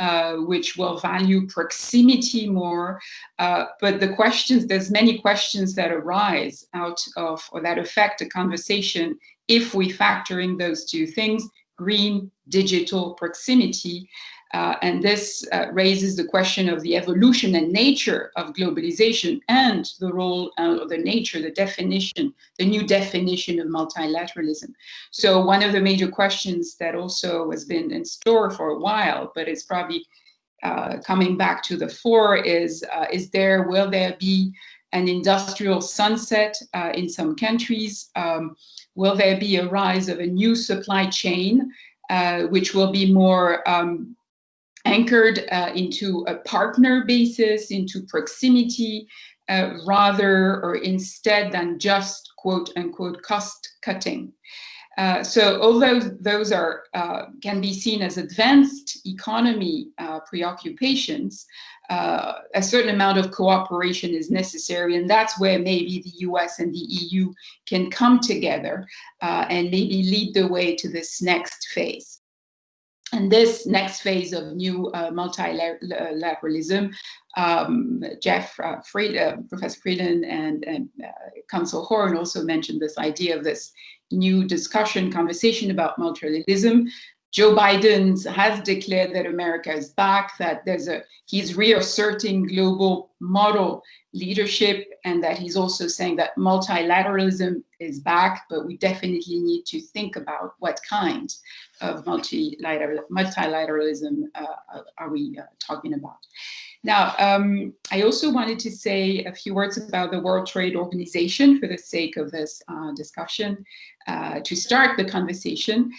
[SPEAKER 7] which will value proximity more. But there's many questions that arise out of, or that affect the conversation if we factor in those two things, green, digital, proximity. And this raises the question of the evolution and nature of globalization and the role of the nature, the definition, the new definition of multilateralism. So one of the major questions that also has been in store for a while, but it's probably coming back to the fore is will there be an industrial sunset in some countries? Will there be a rise of a new supply chain, which will be more anchored into a partner basis, into proximity, rather or instead than just quote unquote cost cutting. So although those are can be seen as advanced economy preoccupations, a certain amount of cooperation is necessary, and that's where maybe the US and the EU can come together and maybe lead the way to this next phase. And this next phase of new multilateralism, Professor Frieden and Consul P.Horne also mentioned this idea of this new conversation about multilateralism. Joe Biden has declared that America is back, that he's reasserting global model leadership, and that he's also saying that multilateralism is back, but we definitely need to think about what kind of multilateralism are we talking about. Now, I also wanted to say a few words about the World Trade Organization for the sake of this discussion, to start the conversation.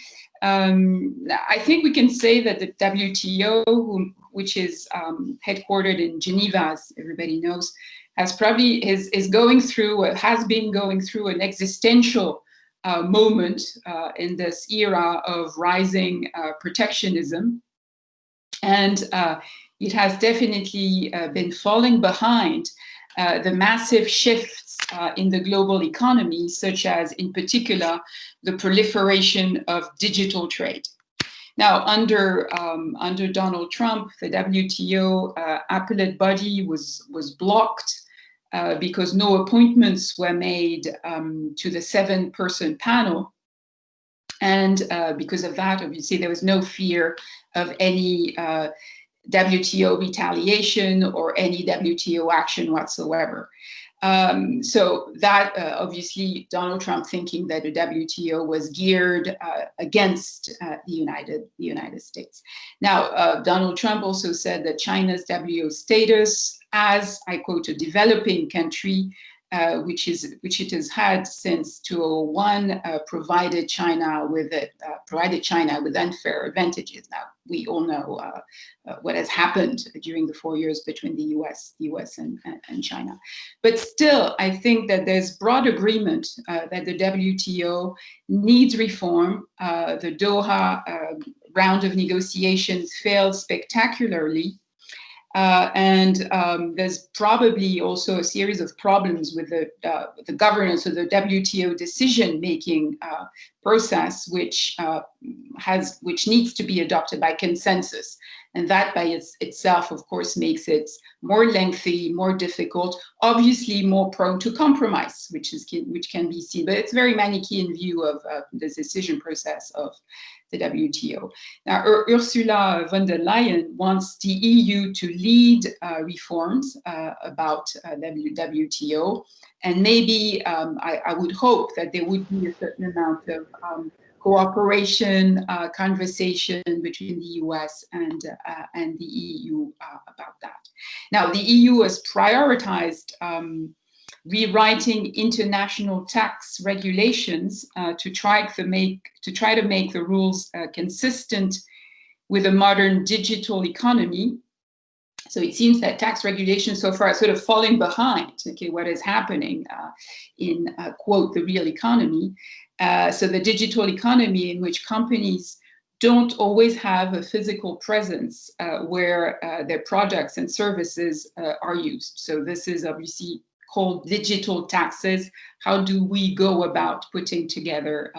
[SPEAKER 7] I think we can say that the WTO, which is headquartered in Geneva, as everybody knows, has been going through an existential moment in this era of rising protectionism. And it has definitely been falling behind the massive shifts in the global economy, such as, in particular, the proliferation of digital trade. Now, under Donald Trump, the WTO appellate body was blocked because no appointments were made to the 7-person panel. And because of that, obviously, there was no fear of any WTO retaliation or any WTO action whatsoever. So that obviously Donald Trump thinking that the WTO was geared against the United States. Now, Donald Trump also said that China's WTO status as, I quote, a developing country, which it has had since 2001, provided China with unfair advantages. Now, we all know what has happened during the 4 years between the US and China. But still, I think that there's broad agreement that the WTO needs reform. The Doha round of negotiations failed spectacularly. And there's probably also a series of problems with the governance of the WTO decision-making process, which needs to be adopted by consensus. And that by itself, of course, makes it more lengthy, more difficult, obviously more prone to compromise, which can be seen. But it's very Manichaean view of the decision process of the WTO. Now, Ursula von der Leyen wants the EU to lead reforms about WTO. And maybe I would hope that there would be a certain amount of cooperation, conversation between the US and the EU about that. Now, the EU has prioritized rewriting international tax regulations to try to make the rules consistent with a modern digital economy. So it seems that tax regulations so far are sort of falling behind, okay, what is happening in, quote, the real economy. So the digital economy in which companies don't always have a physical presence where their products and services are used. So this is obviously called digital taxes. How do we go about putting together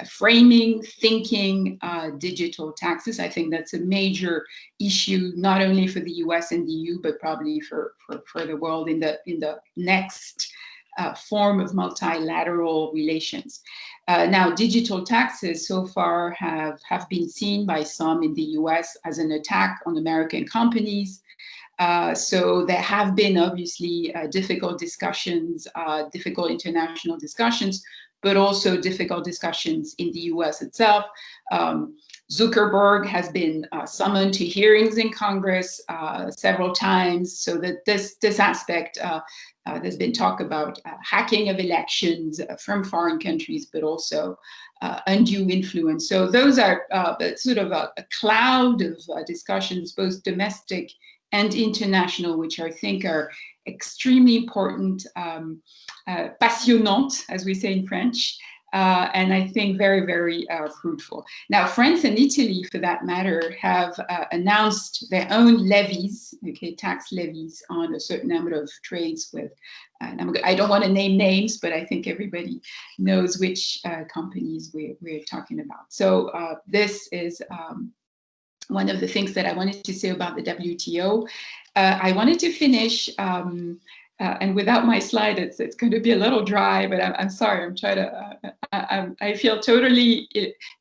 [SPEAKER 7] framing, thinking digital taxes? I think that's a major issue, not only for the US and the EU, but probably for the world in the next form of multilateral relations. Now, digital taxes so far have been seen by some in the US as an attack on American companies. So there have been obviously difficult discussions, difficult international discussions, but also difficult discussions in the US itself. Zuckerberg has been summoned to hearings in Congress several times, so that this aspect, there's been talk about hacking of elections from foreign countries, but also undue influence. So those are sort of a cloud of discussions, both domestic and international, which I think are extremely important, passionnant, as we say in French, and I think very, very fruitful. Now, France and Italy, for that matter, have announced their own levies, okay, tax levies on a certain number of trades with, I don't want to name names, but I think everybody knows which companies we're talking about. So this is one of the things that I wanted to say about the WTO. I wanted to finish, and without my slide, it's going to be a little dry, but I'm sorry, I'm trying to, I feel totally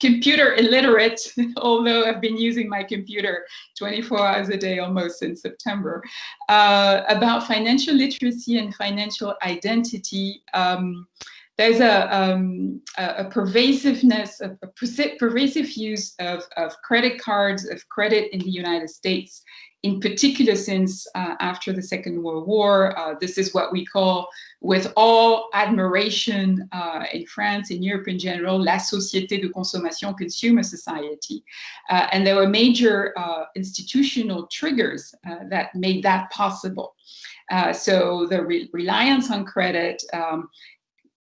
[SPEAKER 7] computer illiterate, although I've been using my computer 24 hours a day almost since September, about financial literacy and financial identity. There's a pervasiveness, a pervasive use of credit cards, of credit in the United States, in particular since after the Second World War. This is what we call, with all admiration in France, in Europe in general, la société de consommation, consumer society. And there were major institutional triggers that made that possible. So the reliance on credit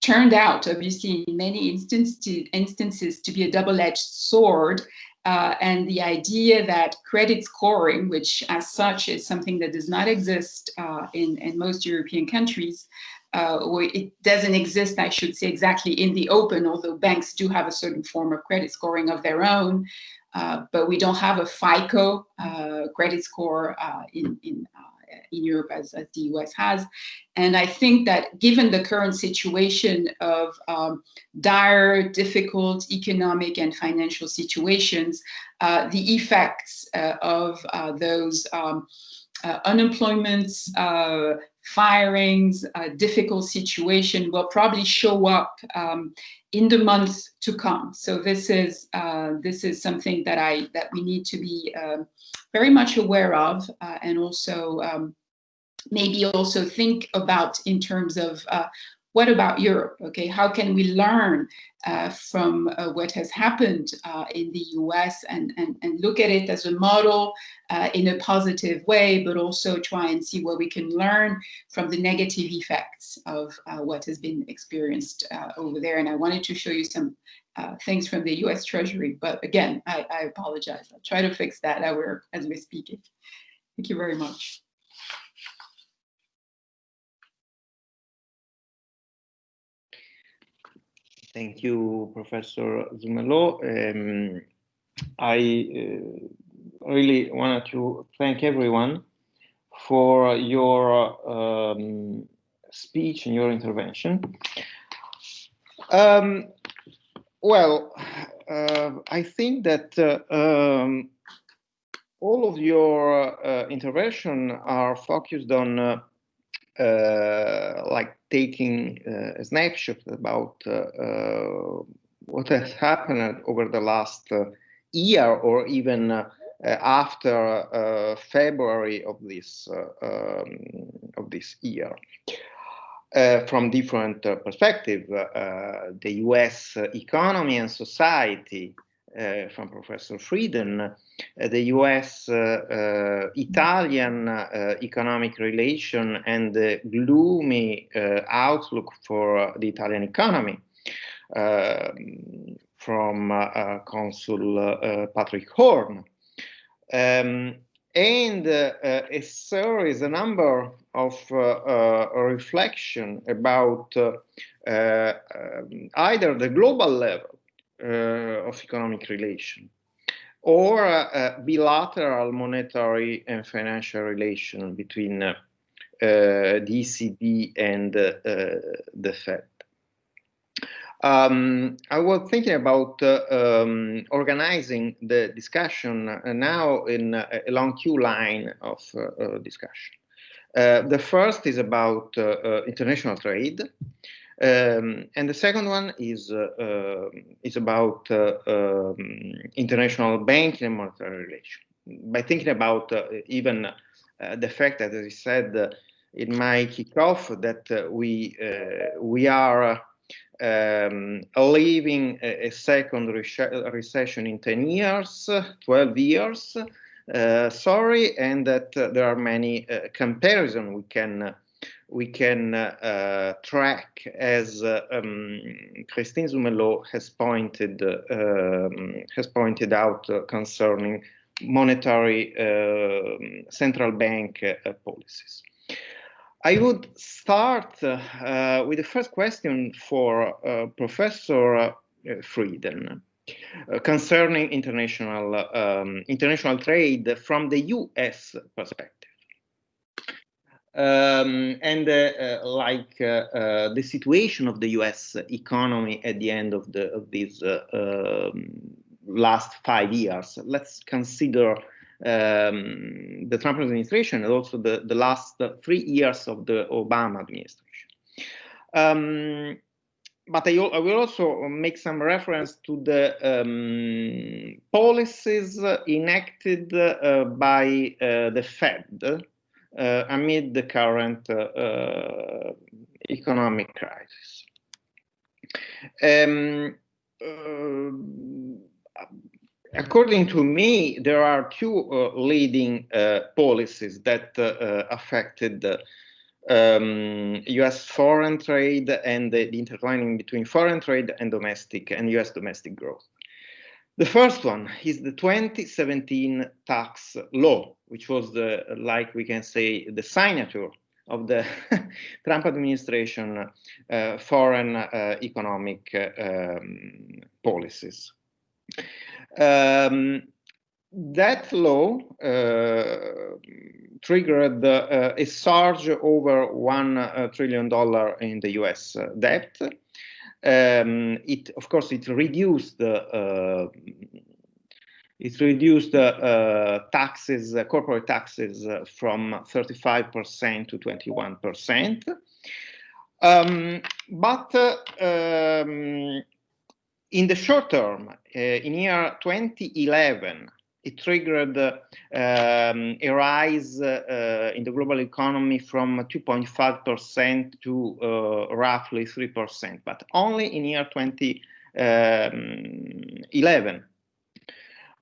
[SPEAKER 7] turned out, obviously, in many instances to be a double-edged sword. And the idea that credit scoring, which as such is something that does not exist in most European countries, or it doesn't exist, I should say, exactly in the open, although banks do have a certain form of credit scoring of their own. but we don't have a FICO credit score in Europe as the US has. And I think that given the current situation of dire, difficult economic and financial situations, the effects of those unemployment, firings, difficult situation will probably show up in the months to come. So this is something that we need to be very much aware of, and also maybe also think about in terms of what about Europe? Okay, how can we learn from what has happened in the US and look at it as a model in a positive way, but also try and see what we can learn from the negative effects of what has been experienced over there. And I wanted to show you some things from the US Treasury, but again, I apologize. I'll try to fix that as we're speaking. Thank you very much.
[SPEAKER 3] Thank you, Professor Zumello. I really wanted to thank everyone for your speech and your intervention. Well, I think that all of your intervention are focused on like taking a snapshot about what has happened over the last year, or even after February of this year, from different perspectives: the U.S. economy and society, from Professor Frieden, the U.S. Italian economic relation and the gloomy outlook for the Italian economy, from Consul P.Horne, and a number of reflection about either the global level of economic relation, or bilateral monetary and financial relation between the ECB and the Fed. I was thinking about organizing the discussion now in a long queue line of discussion. The first is about international trade. And the second one is about international banking and monetary relation. By thinking about even the fact that, as I said in my kickoff, that we are living a second recession in 10 years, 12 years, sorry, and that there are many comparisons we can track, as Christine Zumello has pointed out concerning monetary central bank policies. I would start with the first question for Professor Frieden concerning international trade from the U.S. perspective. The situation of the U.S. economy at the end of these last 5 years. Let's consider the Trump administration and also the last 3 years of the Obama administration. But I will also make some reference to the policies enacted by the Fed amid the current economic crisis. According to me, there are two leading policies that affected U.S. foreign trade and the interlining between foreign trade and U.S. domestic growth. The first one is the 2017 tax law, which was like we can say, the signature of the Trump administration foreign economic policies. That law triggered a surge over $1 trillion in the U.S. debt. Of course, it reduced taxes, corporate taxes, from 35% to 21%. But in the short term, in year 2011, it triggered a rise in the global economy from 2.5% to roughly 3%, but only in year 2011.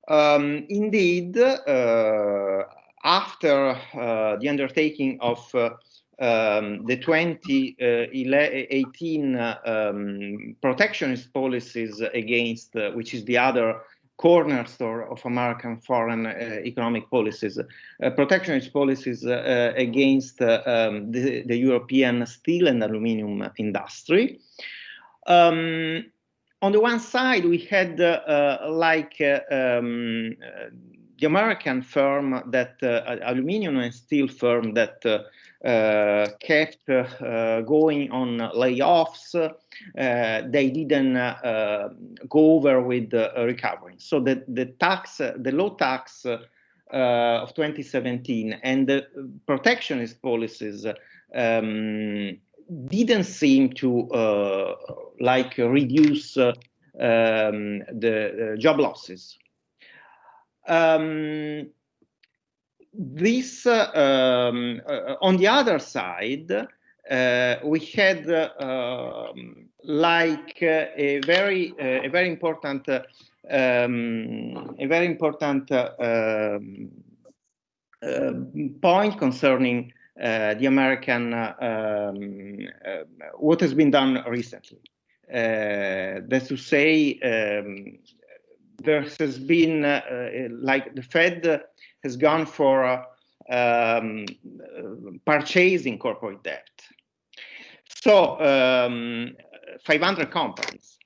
[SPEAKER 3] Indeed, after the undertaking of the 2018 protectionist policies against, which is the other cornerstone of American foreign economic policies, protectionist policies against the European steel and aluminum industry. On the one side, we had the American firm that aluminum and steel firm that kept going on layoffs. They didn't go over with recovering. So the low tax of 2017 and the protectionist policies didn't seem to reduce the job losses. This, on the other side, we had a very important point concerning the American what has been done recently. That's to say, there has been the Fed has gone for purchasing corporate debt. So 500 companies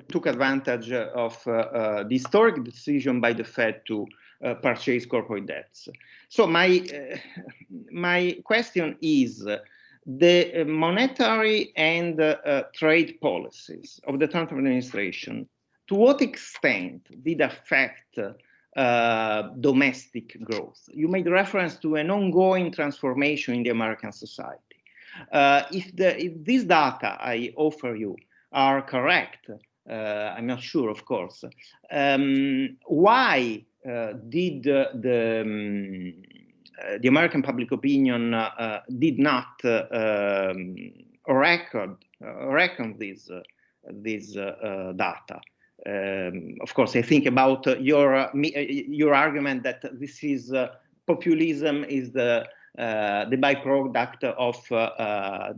[SPEAKER 3] took advantage of the historic decision by the Fed to purchase corporate debts. So my question is, the monetary and trade policies of the Trump administration, to what extent did affect domestic growth? You made reference to an ongoing transformation in the American society. If these data I offer you are correct, I'm not sure, of course, why did the American public opinion did not reckon these data? Of course, I think about your argument that this is populism is the byproduct of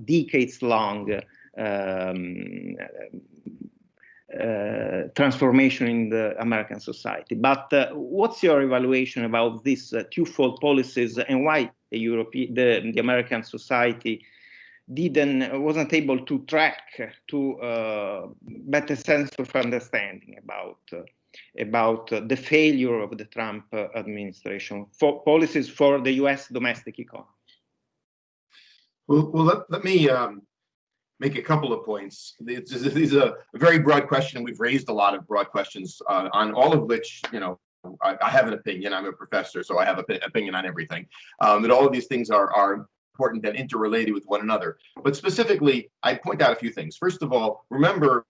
[SPEAKER 3] decades-long transformation in the American society. But what's your evaluation about these twofold policies, and why the American society wasn't able to track to better sense of understanding about the failure of the Trump administration for policies for the U.S. domestic economy?
[SPEAKER 2] Well, let me make a couple of points. This is a very broad question, and we've raised a lot of broad questions on all of which, I have an opinion. I'm a professor, so I have an opinion on everything. And all of these things are important and interrelated with one another. But specifically, I point out a few things. First of all, remember,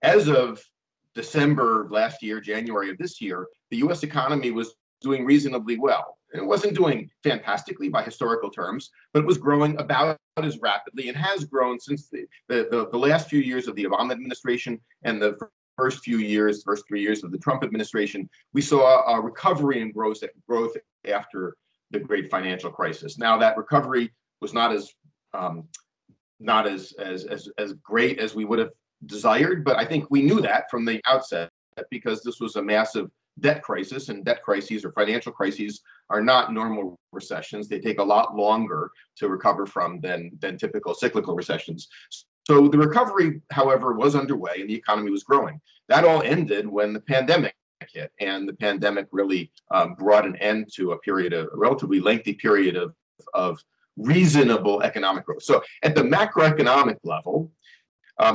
[SPEAKER 2] as of December last year, January of this year, the U.S. economy was doing reasonably well. It wasn't doing fantastically by historical terms, but it was growing about as rapidly and has grown since the last few years of the Obama administration and the first 3 years of the Trump administration. We saw a recovery in growth after the great financial crisis. Now that recovery was not as great as we would have desired, but I think we knew that from the outset, because this was a massive debt crisis, and debt crises or financial crises are not normal recessions. They take a lot longer to recover from than typical cyclical recessions. So the recovery, however, was underway and the economy was growing. That all ended when the pandemic hit, and the pandemic really brought an end to a relatively lengthy period of reasonable economic growth. So at the macroeconomic level,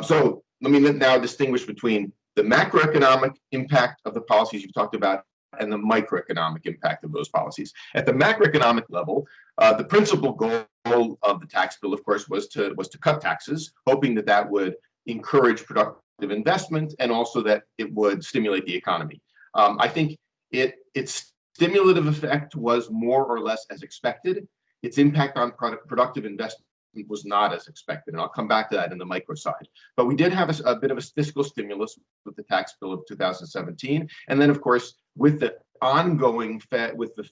[SPEAKER 2] so let me now distinguish between the macroeconomic impact of the policies you've talked about and the microeconomic impact of those policies. At the macroeconomic level, the principal goal of the tax bill, of course, was to cut taxes, hoping that that would encourage productive investment and also that it would stimulate the economy. I think its stimulative effect was more or less as expected. Its impact on productive investment was not as expected, and I'll come back to that in the micro side. But we did have a bit of a fiscal stimulus with the tax bill of 2017, and then, of course, with the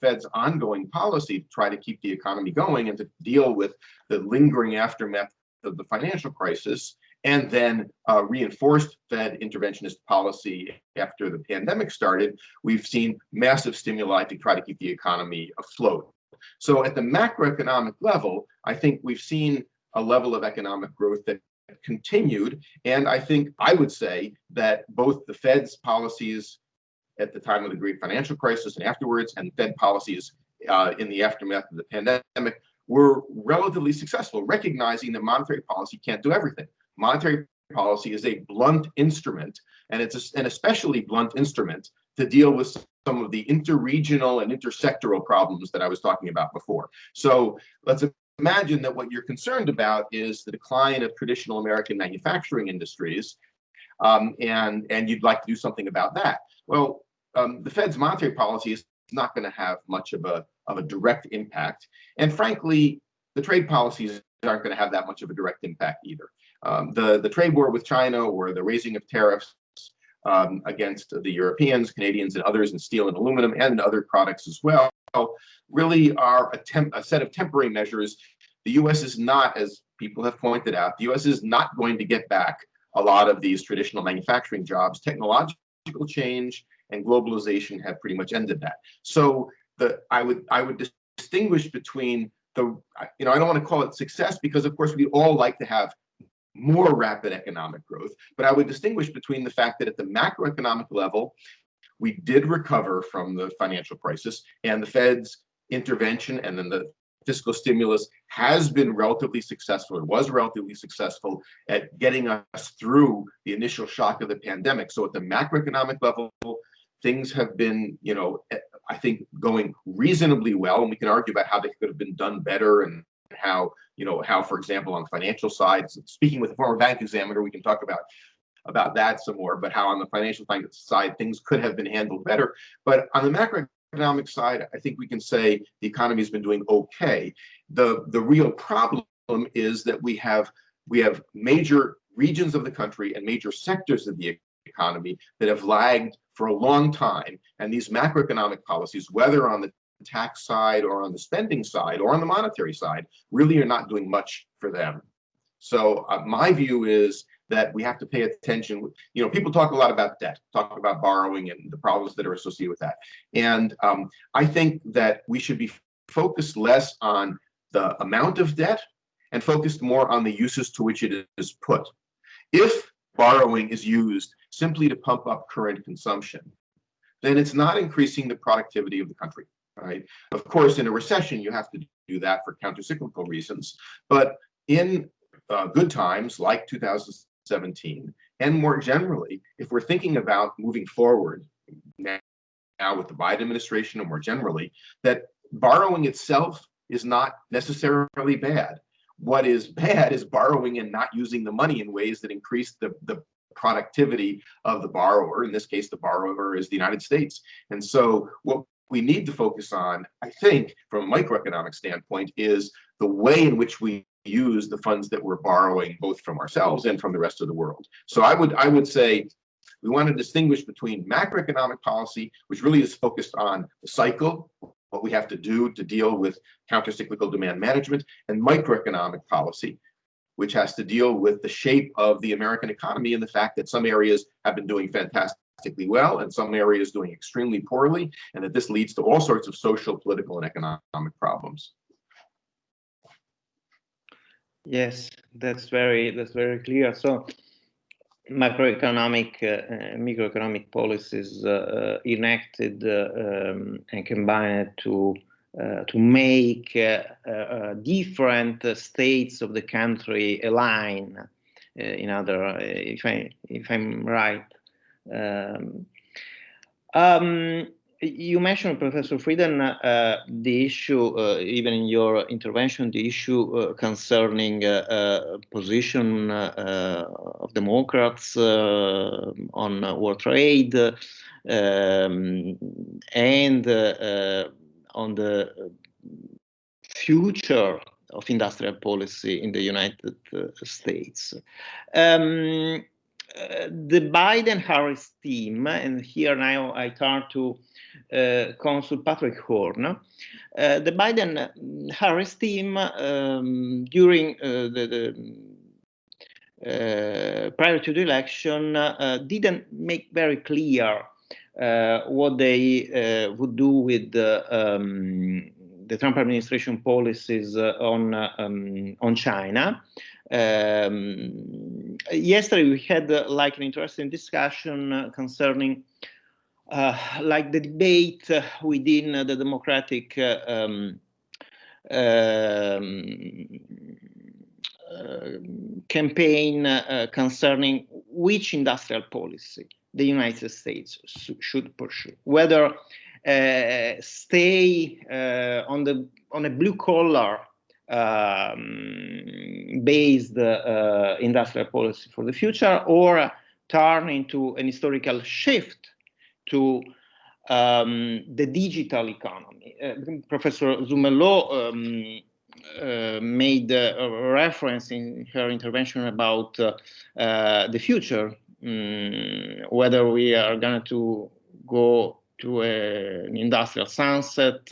[SPEAKER 2] Fed's ongoing policy to try to keep the economy going and to deal with the lingering aftermath of the financial crisis, and then reinforced Fed interventionist policy after the pandemic started, we've seen massive stimuli to try to keep the economy afloat. So at the macroeconomic level, I think we've seen a level of economic growth that continued. And I think I would say that both the Fed's policies at the time of the great financial crisis and afterwards, and Fed policies in the aftermath of the pandemic were relatively successful, recognizing that monetary policy can't do everything. Monetary policy is a blunt instrument, and it's an especially blunt instrument to deal with some of the interregional and intersectoral problems that I was talking about before. So let's imagine that what you're concerned about is the decline of traditional American manufacturing industries, and you'd like to do something about that. Well, the Fed's monetary policy is not going to have much of a direct impact, and frankly, the trade policies aren't going to have that much of a direct impact either. The trade war with China, or the raising of tariffs against the Europeans, Canadians, and others in steel and aluminum and other products as well, really are a set of temporary measures. The U.S. is not, as people have pointed out, the U.S. is not going to get back a lot of these traditional manufacturing jobs. Technological change and globalization have pretty much ended that. So I would distinguish between I don't want to call it success, because of course we all like to have more rapid economic growth, but I would distinguish between the fact that at the macroeconomic level, we did recover from the financial crisis, and the Fed's intervention and then the fiscal stimulus has been relatively successful, or was relatively successful at getting us through the initial shock of the pandemic. So at the macroeconomic level, things have been, I think, going reasonably well, and we can argue about how they could have been done better, and how, for example, on the financial side, speaking with a former bank examiner, we can talk about that some more, but how on the financial side, things could have been handled better. But on the macroeconomic side, I think we can say the economy has been doing okay. The real problem is that we have major regions of the country and major sectors of the economy that have lagged for a long time, and these macroeconomic policies, whether on the tax side or on the spending side or on the monetary side, really are not doing much for them. So my view is that we have to pay attention. People talk a lot about debt, talk about borrowing and the problems that are associated with that. And I think that we should be focused less on the amount of debt and focused more on the uses to which it is put. If borrowing is used simply to pump up current consumption, then it's not increasing the productivity of the country. Right? Of course, in a recession, you have to do that for countercyclical reasons. But in good times like 2017, and more generally, if we're thinking about moving forward now with the Biden administration, and more generally, that borrowing itself is not necessarily bad. What is bad is borrowing and not using the money in ways that increase the productivity of the borrower. In this case, the borrower is the United States. And so what we need to focus on, I think, from a microeconomic standpoint, is the way in which we use the funds that we're borrowing, both from ourselves and from the rest of the world. So I would say we want to distinguish between macroeconomic policy, which really is focused on the cycle, what we have to do to deal with countercyclical demand management, and microeconomic policy, which has to deal with the shape of the American economy and the fact that some areas have been doing fantastically well and some areas doing extremely poorly, and that this leads to all sorts of social, political, and economic problems.
[SPEAKER 3] Yes, that's very clear. So macroeconomic, microeconomic policies enacted and combined to make different states of the country align. In other, if I'm right. You mentioned, Professor Frieden, the issue, even in your intervention, the issue concerning position of Democrats on world trade and on the future of industrial policy in the United States. The Biden-Harris team, and here now I turn to Consul P.Horne, the Biden-Harris team during prior to the election didn't make very clear what they would do with the Trump administration policies on China. Yesterday we had like an interesting discussion concerning like the debate within the Democratic campaign concerning which industrial policy the United States should pursue, whether stay on a blue collar based industrial policy for the future, or turn into an historical shift to the digital economy. Professor Zumello made a reference in her intervention about the future, whether we are going to go to an industrial sunset,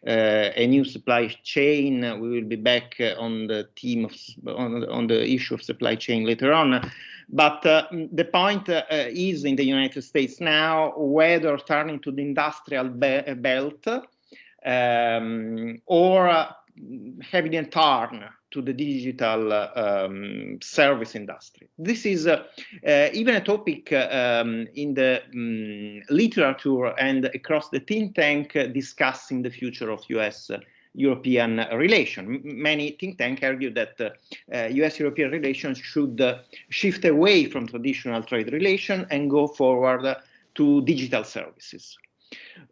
[SPEAKER 3] a new supply chain. We will be back on the theme of on the issue of supply chain later on. But the point is in the United States now whether turning to the industrial belt or having a turn to the digital service industry. This is even a topic in the literature and across the think tank discussing the future of US-European relation. Many think tanks argue that US-European relations should shift away from traditional trade relations and go forward to digital services.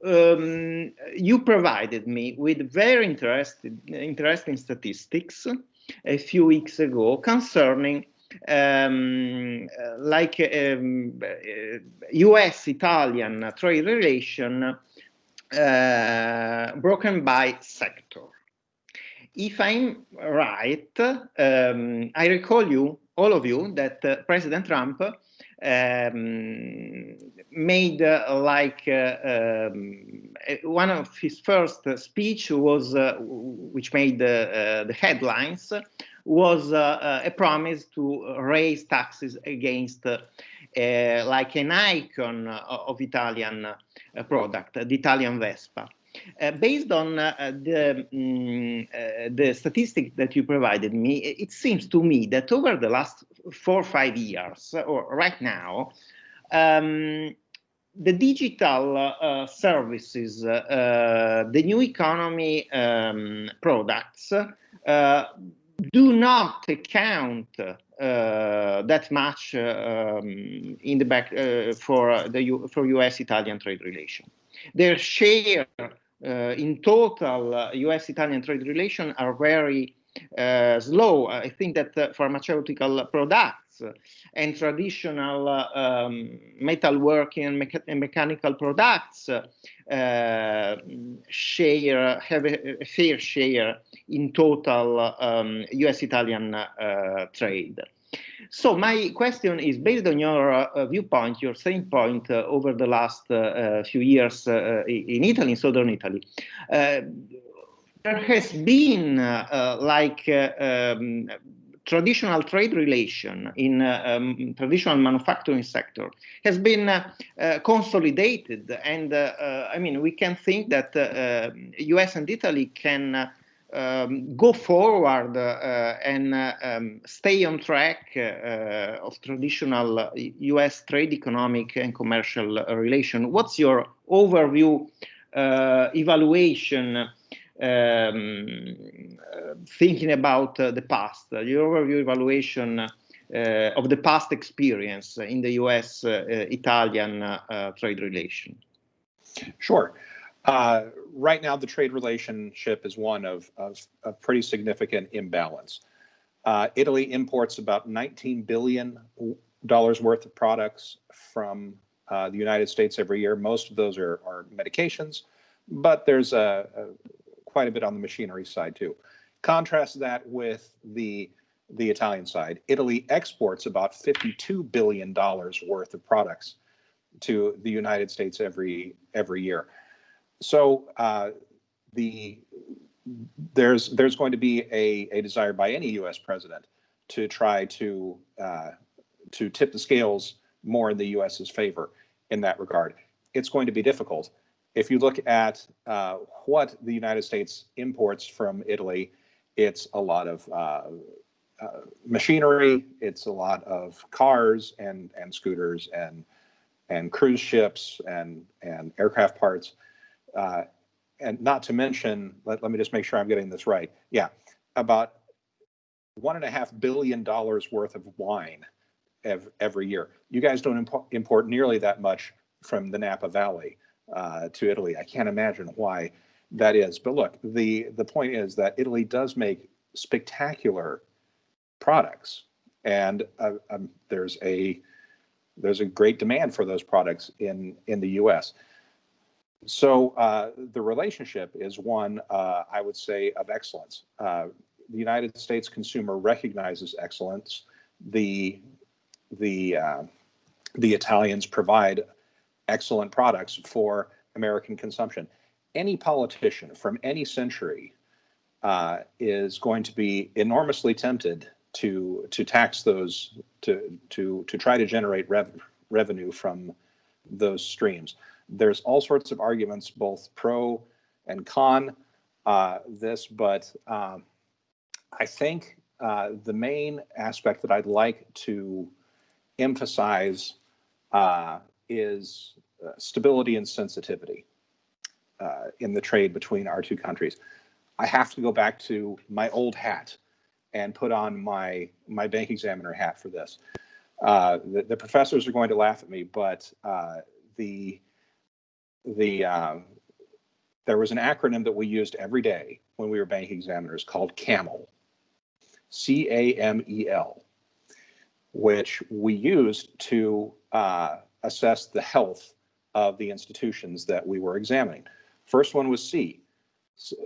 [SPEAKER 3] You provided me with very interesting statistics a few weeks ago concerning US-Italian trade relation broken by sector. If I'm right, I recall you, all of you, that President Trump made one of his first speech was, which made the headlines, was a promise to raise taxes against like an icon of Italian product, the Italian Vespa. Based on the statistic that you provided me, it seems to me that over the last 4 or 5 years, or right now, the digital services, the new economy products do not account that much in the back for US-Italian trade relation. Their share in total US-Italian trade relations are very slow. I think that pharmaceutical products and traditional metalworking and mechanical products have a fair share in total US-Italian trade. So my question is, based on your viewpoint, your standpoint over the last few years in Italy, in southern Italy, there has been traditional trade relation in traditional manufacturing sector has been consolidated, and I mean, we can think that US and Italy can go forward and stay on track of traditional U.S. trade, economic, and commercial relation? What's your overview evaluation, thinking about the past, your overview evaluation of the past experience in the U.S.-Italian trade relation?
[SPEAKER 6] Sure. Right now, the trade relationship is one of pretty significant imbalance. Italy imports about $19 billion worth of products from the United States every year. Most of those are medications, but there's quite a bit on the machinery side too. Contrast that with the Italian side. Italy exports about $52 billion worth of products to the United States every year. So there's going to be a desire by any U.S. president to try to tip the scales more in the U.S.'s favor in that regard. It's going to be difficult. If you look at what the United States imports from Italy, it's a lot of machinery, it's a lot of cars and scooters and cruise ships and aircraft parts. And not to mention, let me just make sure I'm getting this right. Yeah, about $1.5 billion worth of wine every year. You guys don't import nearly that much from the Napa Valley to Italy. I can't imagine why that is. But look, the point is that Italy does make spectacular products, and there's a great demand for those products in the U.S. So the relationship is one, I would say, of excellence. The United States consumer recognizes excellence. The Italians provide excellent products for American consumption. Any politician from any century is going to be enormously tempted to tax those, to try to generate revenue from those streams. There's all sorts of arguments, both pro and con this, but I think the main aspect that I'd like to emphasize is stability and sensitivity in the trade between our two countries. I have to go back to my old hat and put on my bank examiner hat for this. The professors are going to laugh at me, but there was an acronym that we used every day when we were bank examiners called CAMEL, CAMEL, which we used to assess the health of the institutions that we were examining. First one was C.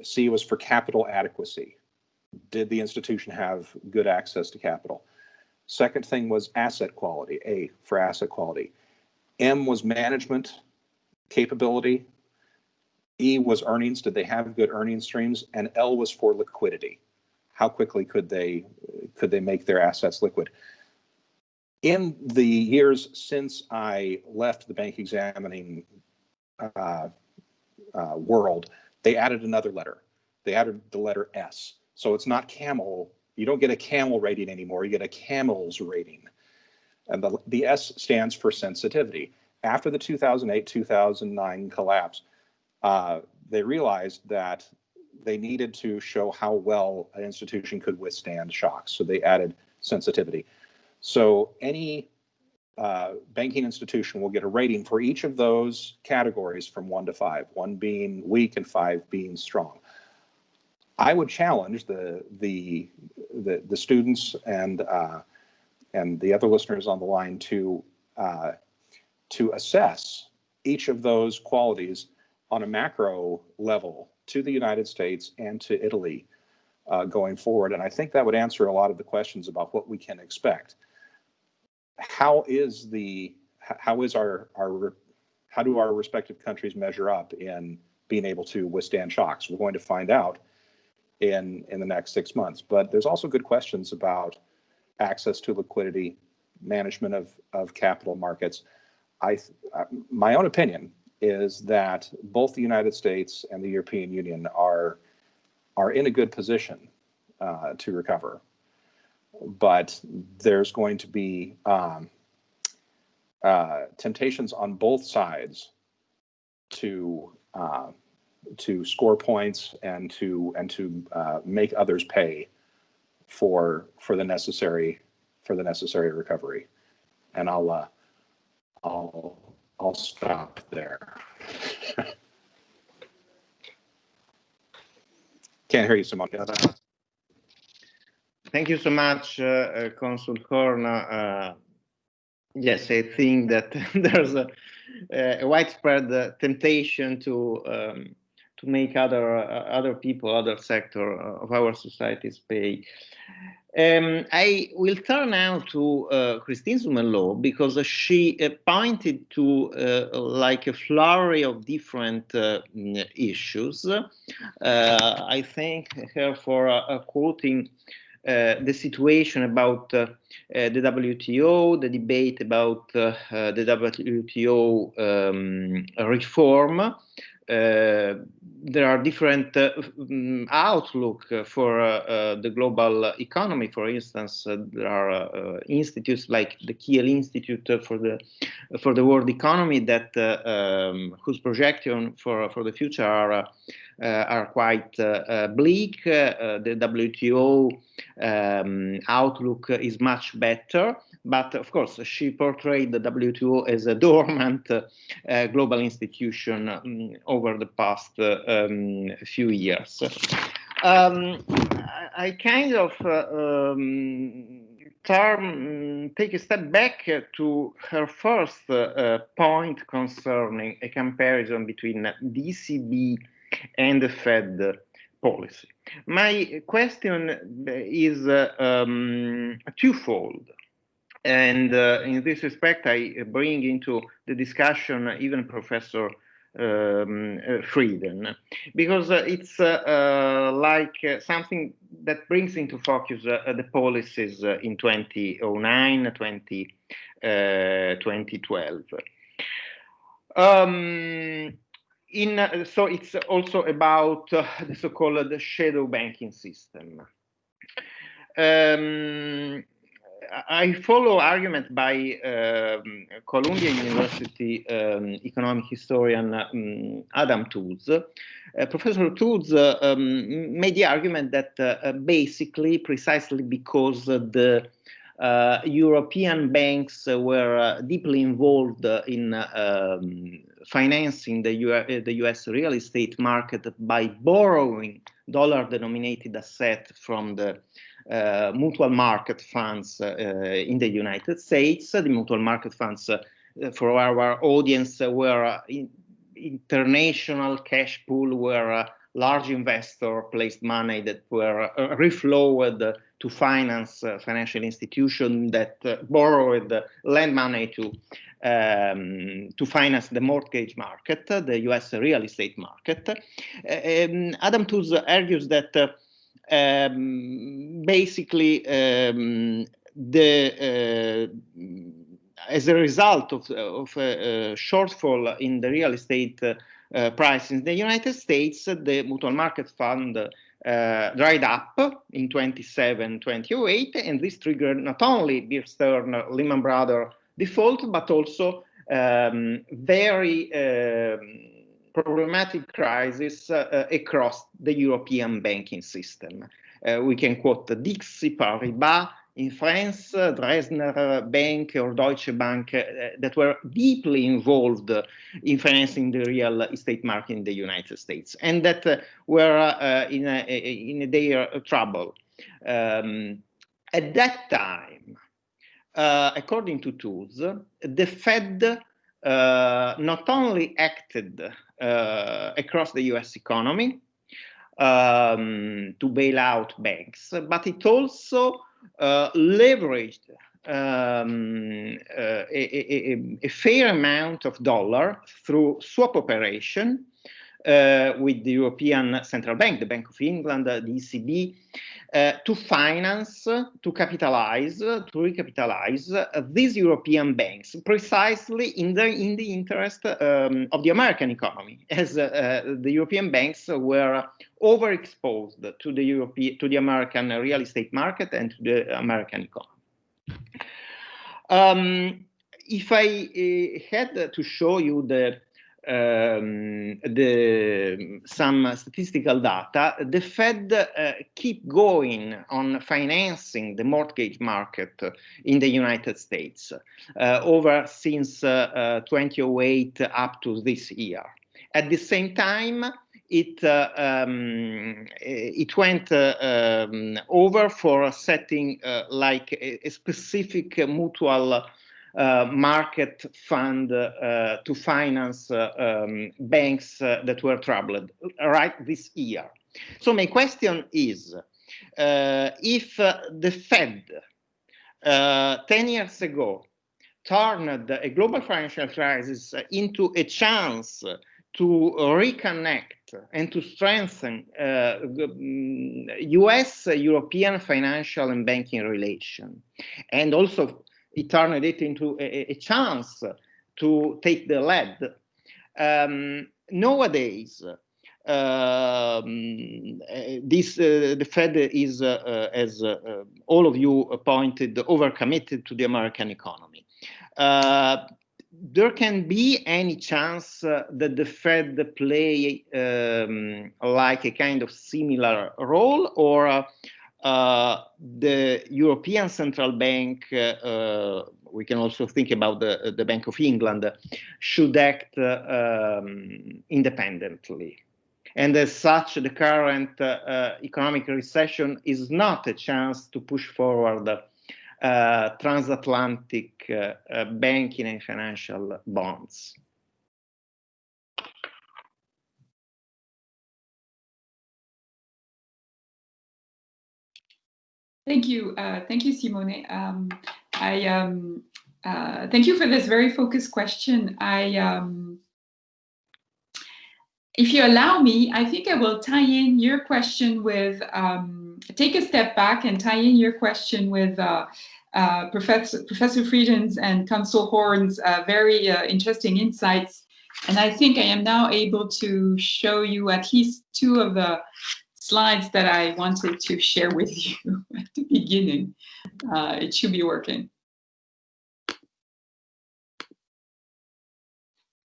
[SPEAKER 6] C was for capital adequacy. Did the institution have good access to capital? Second thing was asset quality, A for asset quality. M was management capability. E was earnings. Did they have good earnings streams? And L was for liquidity. How quickly could they make their assets liquid? In the years since I left the bank examining world, they added another letter. They added the letter S. So it's not CAMEL. You don't get a CAMEL rating anymore. You get a CAMELS rating. And the S stands for sensitivity. After the 2008-2009 collapse, they realized that they needed to show how well an institution could withstand shocks. So they added sensitivity. So any banking institution will get a rating for each of those categories from 1 to 5, 1 being weak and 5 being strong. I would challenge the students and the other listeners on the line to assess each of those qualities on a macro level to the United States and to Italy going forward. And I think that would answer a lot of the questions about what we can expect. How do our respective countries measure up in being able to withstand shocks? We're going to find out in the next 6 months. But there's also good questions about access to liquidity, management of capital markets. My own opinion is that both the United States and the European Union are are in a good position to recover. But there's going to be temptations on both sides to score points and to make others pay for the necessary recovery. And I'll stop there. Can't hear you, Simone.
[SPEAKER 3] Thank you so much, Consul P.Horne. Yes, I think that there's a widespread temptation to make other people, other sector of our societies pay. I will turn now to Christine Zumello, because she pointed to like a flurry of different issues. I thank her for quoting the situation about the WTO, the debate about the WTO reform. There are different outlook for the global economy. For instance, there are institutes like the Kiel Institute for the world economy that whose projection for the future are quite bleak. The WTO outlook is much better, but of course she portrayed the WTO as a dormant global institution over the past few years. I kind of take a step back to her first point concerning a comparison between the ECB and the Fed policy. My question is twofold. And in this respect, I bring into the discussion even Professor Frieden, because it's like something that brings into focus the policies in 2009, 2012. So it's also about the so-called shadow banking system. I follow argument by Columbia University economic historian Adam Tooze. Professor Tooze made the argument that basically, precisely because the European banks were deeply involved in financing the US real estate market by borrowing dollar-denominated assets from the mutual market funds in the United States. The mutual market funds, for our audience, were international cash pool where large investor placed money that were reflowed to finance financial institutions that borrowed lend money to finance the mortgage market, the US real estate market. Adam Tooze argues that basically as a result of a shortfall in the real estate prices in the United States, the mutual market fund dried up in 2007-2008, and this triggered not only Bear Stearns Lehman Brothers default, but also very problematic crisis across the European banking system. We can quote Dixie, Paribas in France, Dresdner Bank or Deutsche Bank that were deeply involved in financing the real estate market in the United States, and that were in a dire trouble. At that time, according to Tooze, the Fed not only acted across the US economy to bail out banks, but it also leveraged a fair amount of dollar through swap operation with the European Central Bank, the Bank of England, the ECB, to finance, to recapitalize these European banks, precisely in the interest of the American economy, as the European banks were overexposed to the American real estate market and to the American economy. If I had to show you some statistical data, the Fed keep going on financing the mortgage market in the United States since 2008 up to this year. At the same time, it went over for setting like a specific mutual market fund to finance banks that were troubled right this year. So my question is, if the Fed 10 years ago turned a global financial crisis into a chance to reconnect and to strengthen US-European financial and banking relation, and also it turned it into a chance to take the lead. Nowadays, the Fed is, as all of you pointed, overcommitted to the American economy. There can be any chance that the Fed play like a kind of similar role, or the European Central Bank, we can also think about the Bank of England, should act independently. And as such, the current economic recession is not a chance to push forward transatlantic banking and financial bonds.
[SPEAKER 7] Thank you, Simone. Thank you for this very focused question. If you allow me, I think I will tie in your question with, take a step back and tie in your question with Professor Frieden's and Consul P.Horne's very interesting insights. And I think I am now able to show you at least two of the slides that I wanted to share with you at the beginning. It should be working.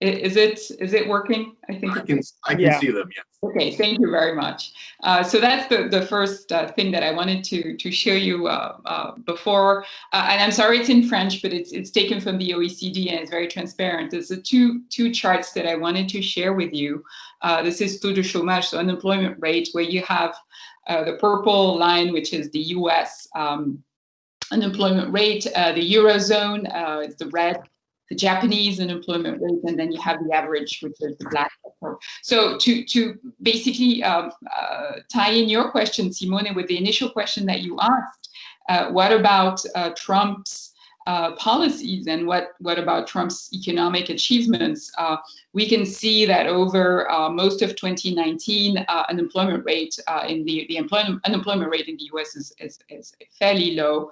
[SPEAKER 7] Is it working? I think
[SPEAKER 2] I can see them. Yes.
[SPEAKER 7] Okay, thank you very much. So that's the first thing that I wanted to show you before. And I'm sorry it's in French, but it's taken from the OECD and it's very transparent. There's the two charts that I wanted to share with you. This is taux de chômage, so unemployment rate, where you have the purple line, which is the US unemployment rate, the Eurozone is the red, the Japanese unemployment rate, and then you have the average, which is the black. So to basically tie in your question, Simone, with the initial question that you asked, what about Trump's policies and what about Trump's economic achievements? We can see that over most of 2019, unemployment rate in the unemployment rate in the US is fairly low,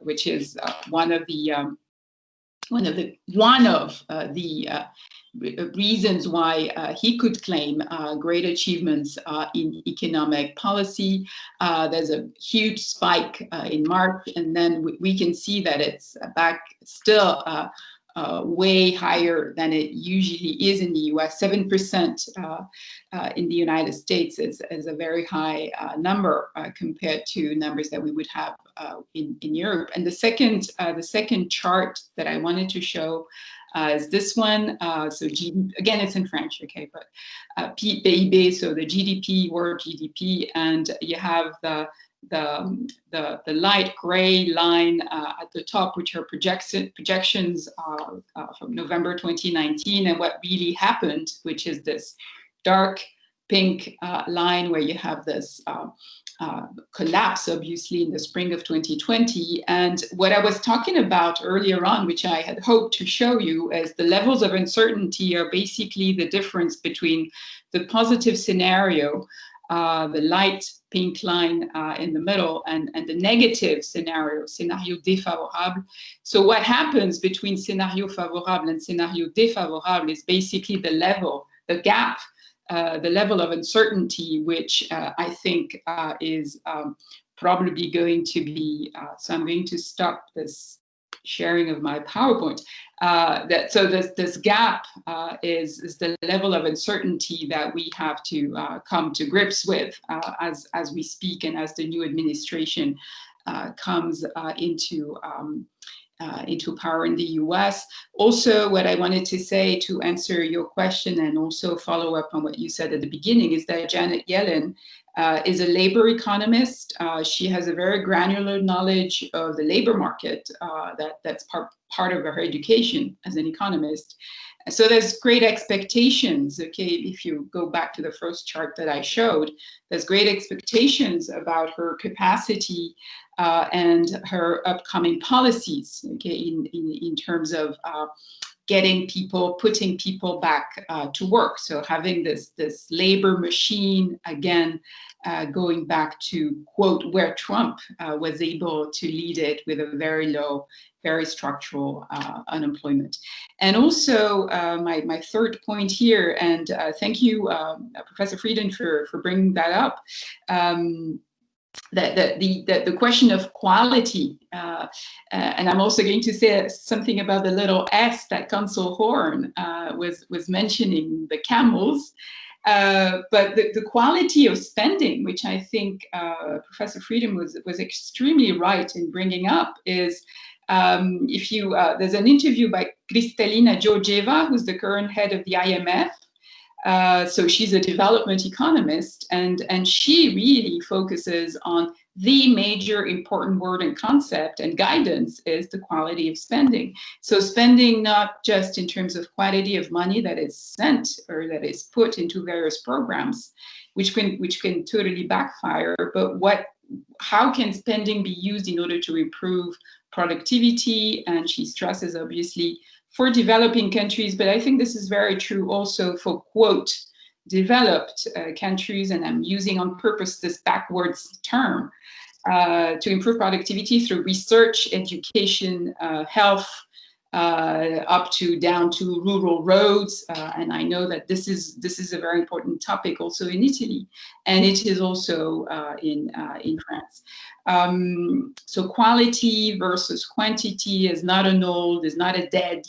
[SPEAKER 7] which is one of the reasons why he could claim great achievements in economic policy. There's a huge spike in March, and then we can see that it's back still way higher than it usually is in the US. 7% in the United States is a very high number compared to numbers that we would have in Europe. And the second chart that I wanted to show is this one. So again, it's in French, okay, but PIB, so the GDP, world GDP, and you have the light gray line at the top, which are projections from November 2019, and what really happened, which is this dark pink line where you have this collapse, obviously, in the spring of 2020. And what I was talking about earlier on, which I had hoped to show you, is the levels of uncertainty are basically the difference between the positive scenario, the light pink line in the middle, and the negative scenario, scénario défavorable. So what happens between scénario favorable and scénario défavorable is basically the level, the gap, the level of uncertainty, which I think is probably going to be, so I'm going to stop this sharing of my PowerPoint. So this gap is the level of uncertainty that we have to come to grips with as we speak, and as the new administration comes into power in the US. Also, what I wanted to say to answer your question and also follow up on what you said at the beginning is that Janet Yellen is a labor economist. She has a very granular knowledge of the labor market. That's part of her education as an economist. So there's great expectations, okay, if you go back to the first chart that I showed, there's great expectations about her capacity and her upcoming policies, okay, in terms of getting people, putting people back to work. So having this labor machine, again, going back to, quote, where Trump was able to lead it with a very low, very structural unemployment. And also my third point here, and thank you, Professor Frieden, for bringing that up, the question of quality, and I'm also going to say something about the little S that Consul P.Horne was mentioning, the camels, but the quality of spending, which I think Professor Frieden was extremely right in bringing up, is if you there's an interview by Kristalina Georgieva, who's the current head of the IMF. So she's a development economist, and she really focuses on the major important word and concept and guidance is the quality of spending. So spending not just in terms of quantity of money that is sent or that is put into various programs, which can totally backfire, but how can spending be used in order to improve productivity? And she stresses, obviously, for developing countries, but I think this is very true also for, quote, developed countries, and I'm using on purpose this backwards term, to improve productivity through research, education, health, down to rural roads. And I know that this is a very important topic also in Italy, and it is also in France. So quality versus quantity is not is not a dead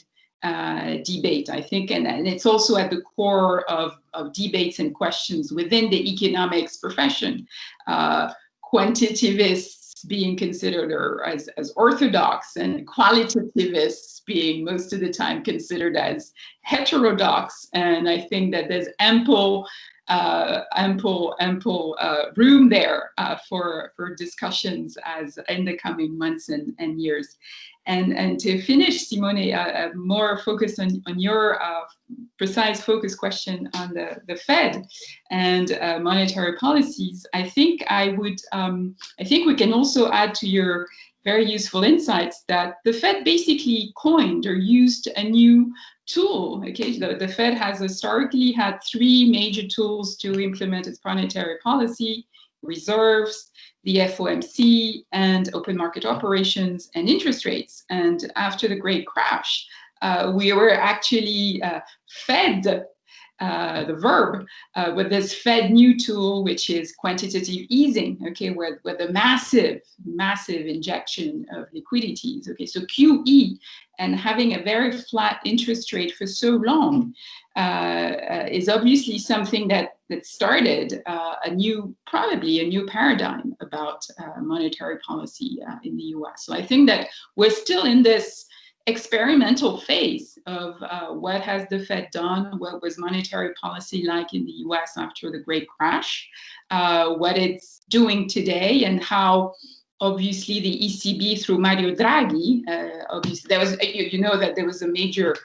[SPEAKER 7] debate, I think, and it's also at the core of debates and questions within the economics profession. Quantitativists being considered as orthodox, and qualitativists being most of the time considered as heterodox. And I think that there's ample room there for discussions as in the coming months and years. And to finish, Simone, more focused on your precise focus question on the Fed and monetary policies, I think we can also add to your very useful insights that the Fed basically coined or used a new tool. Okay, the Fed has historically had three major tools to implement its monetary policy: reserves, the FOMC, and open market operations and interest rates. And after the great crash, we were actually fed the verb with this Fed new tool, which is quantitative easing, okay, with a massive injection of liquidities, okay, so QE, and having a very flat interest rate for so long is obviously something that started probably a new paradigm about monetary policy in the US. So I think that we're still in this experimental phase of what has the Fed done, what was monetary policy like in the US after the great crash, what it's doing today, and how obviously the ECB through Mario Draghi, obviously there was, that there was a major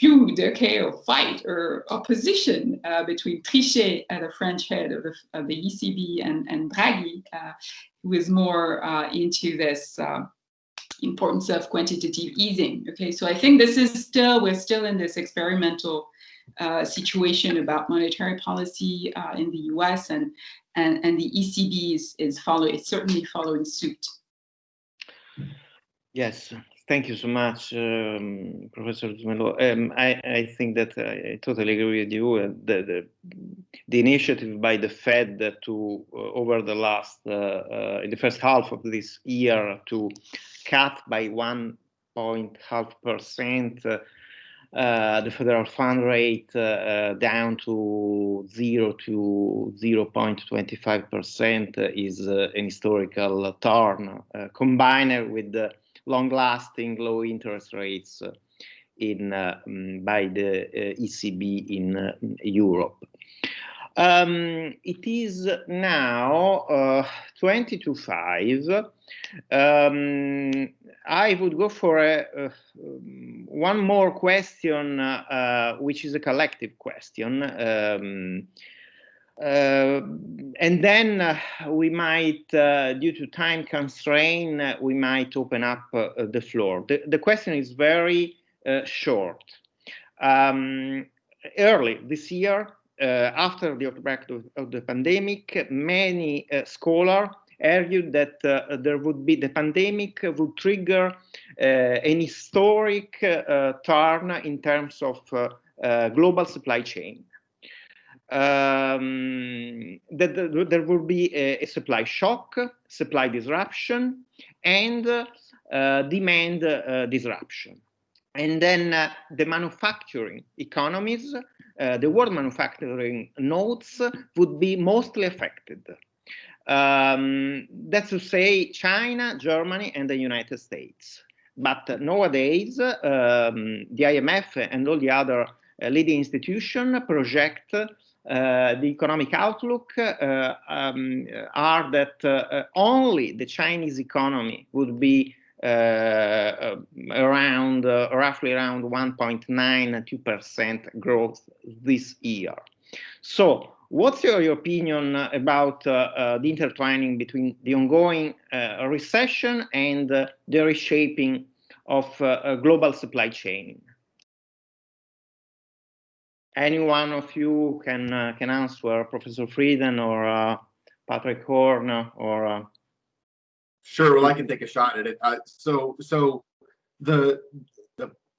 [SPEAKER 7] feud, okay, or fight or opposition between Trichet, the French head of the ECB, and Draghi, who is more into this importance of quantitative easing. Okay, so I think this is we're still in this experimental situation about monetary policy in the US, and the ECB is certainly following suit.
[SPEAKER 3] Yes, thank you so much, Professor Zumello. I think that I totally agree with you. The initiative by the Fed to over the last in the first half of this year to cut by 1.5% the federal fund rate down to 0 to 0.25% is an historical turn, combined with the long-lasting low interest rates by the ECB in Europe. It is now 20 to 5. I would go for one more question, which is a collective question. And then we might, due to time constraint, we might open up the floor. The question is very short. Early this year, after the outbreak of the pandemic, many scholars argued that the pandemic would trigger an historic turn in terms of global supply chain. That there will be a supply shock, supply disruption, and demand disruption. And then the manufacturing economies, the world manufacturing nodes would be mostly affected. That's to say China, Germany, and the United States. But nowadays, the IMF and all the other leading institutions project the economic outlook are that only the Chinese economy would be roughly around 1.92% growth this year. So, what's your opinion about the intertwining between the ongoing recession and the reshaping of global supply chain? Any one of you can answer, Professor Frieden or Patrick Horne or.
[SPEAKER 2] Sure. Well, I can take a shot at it. So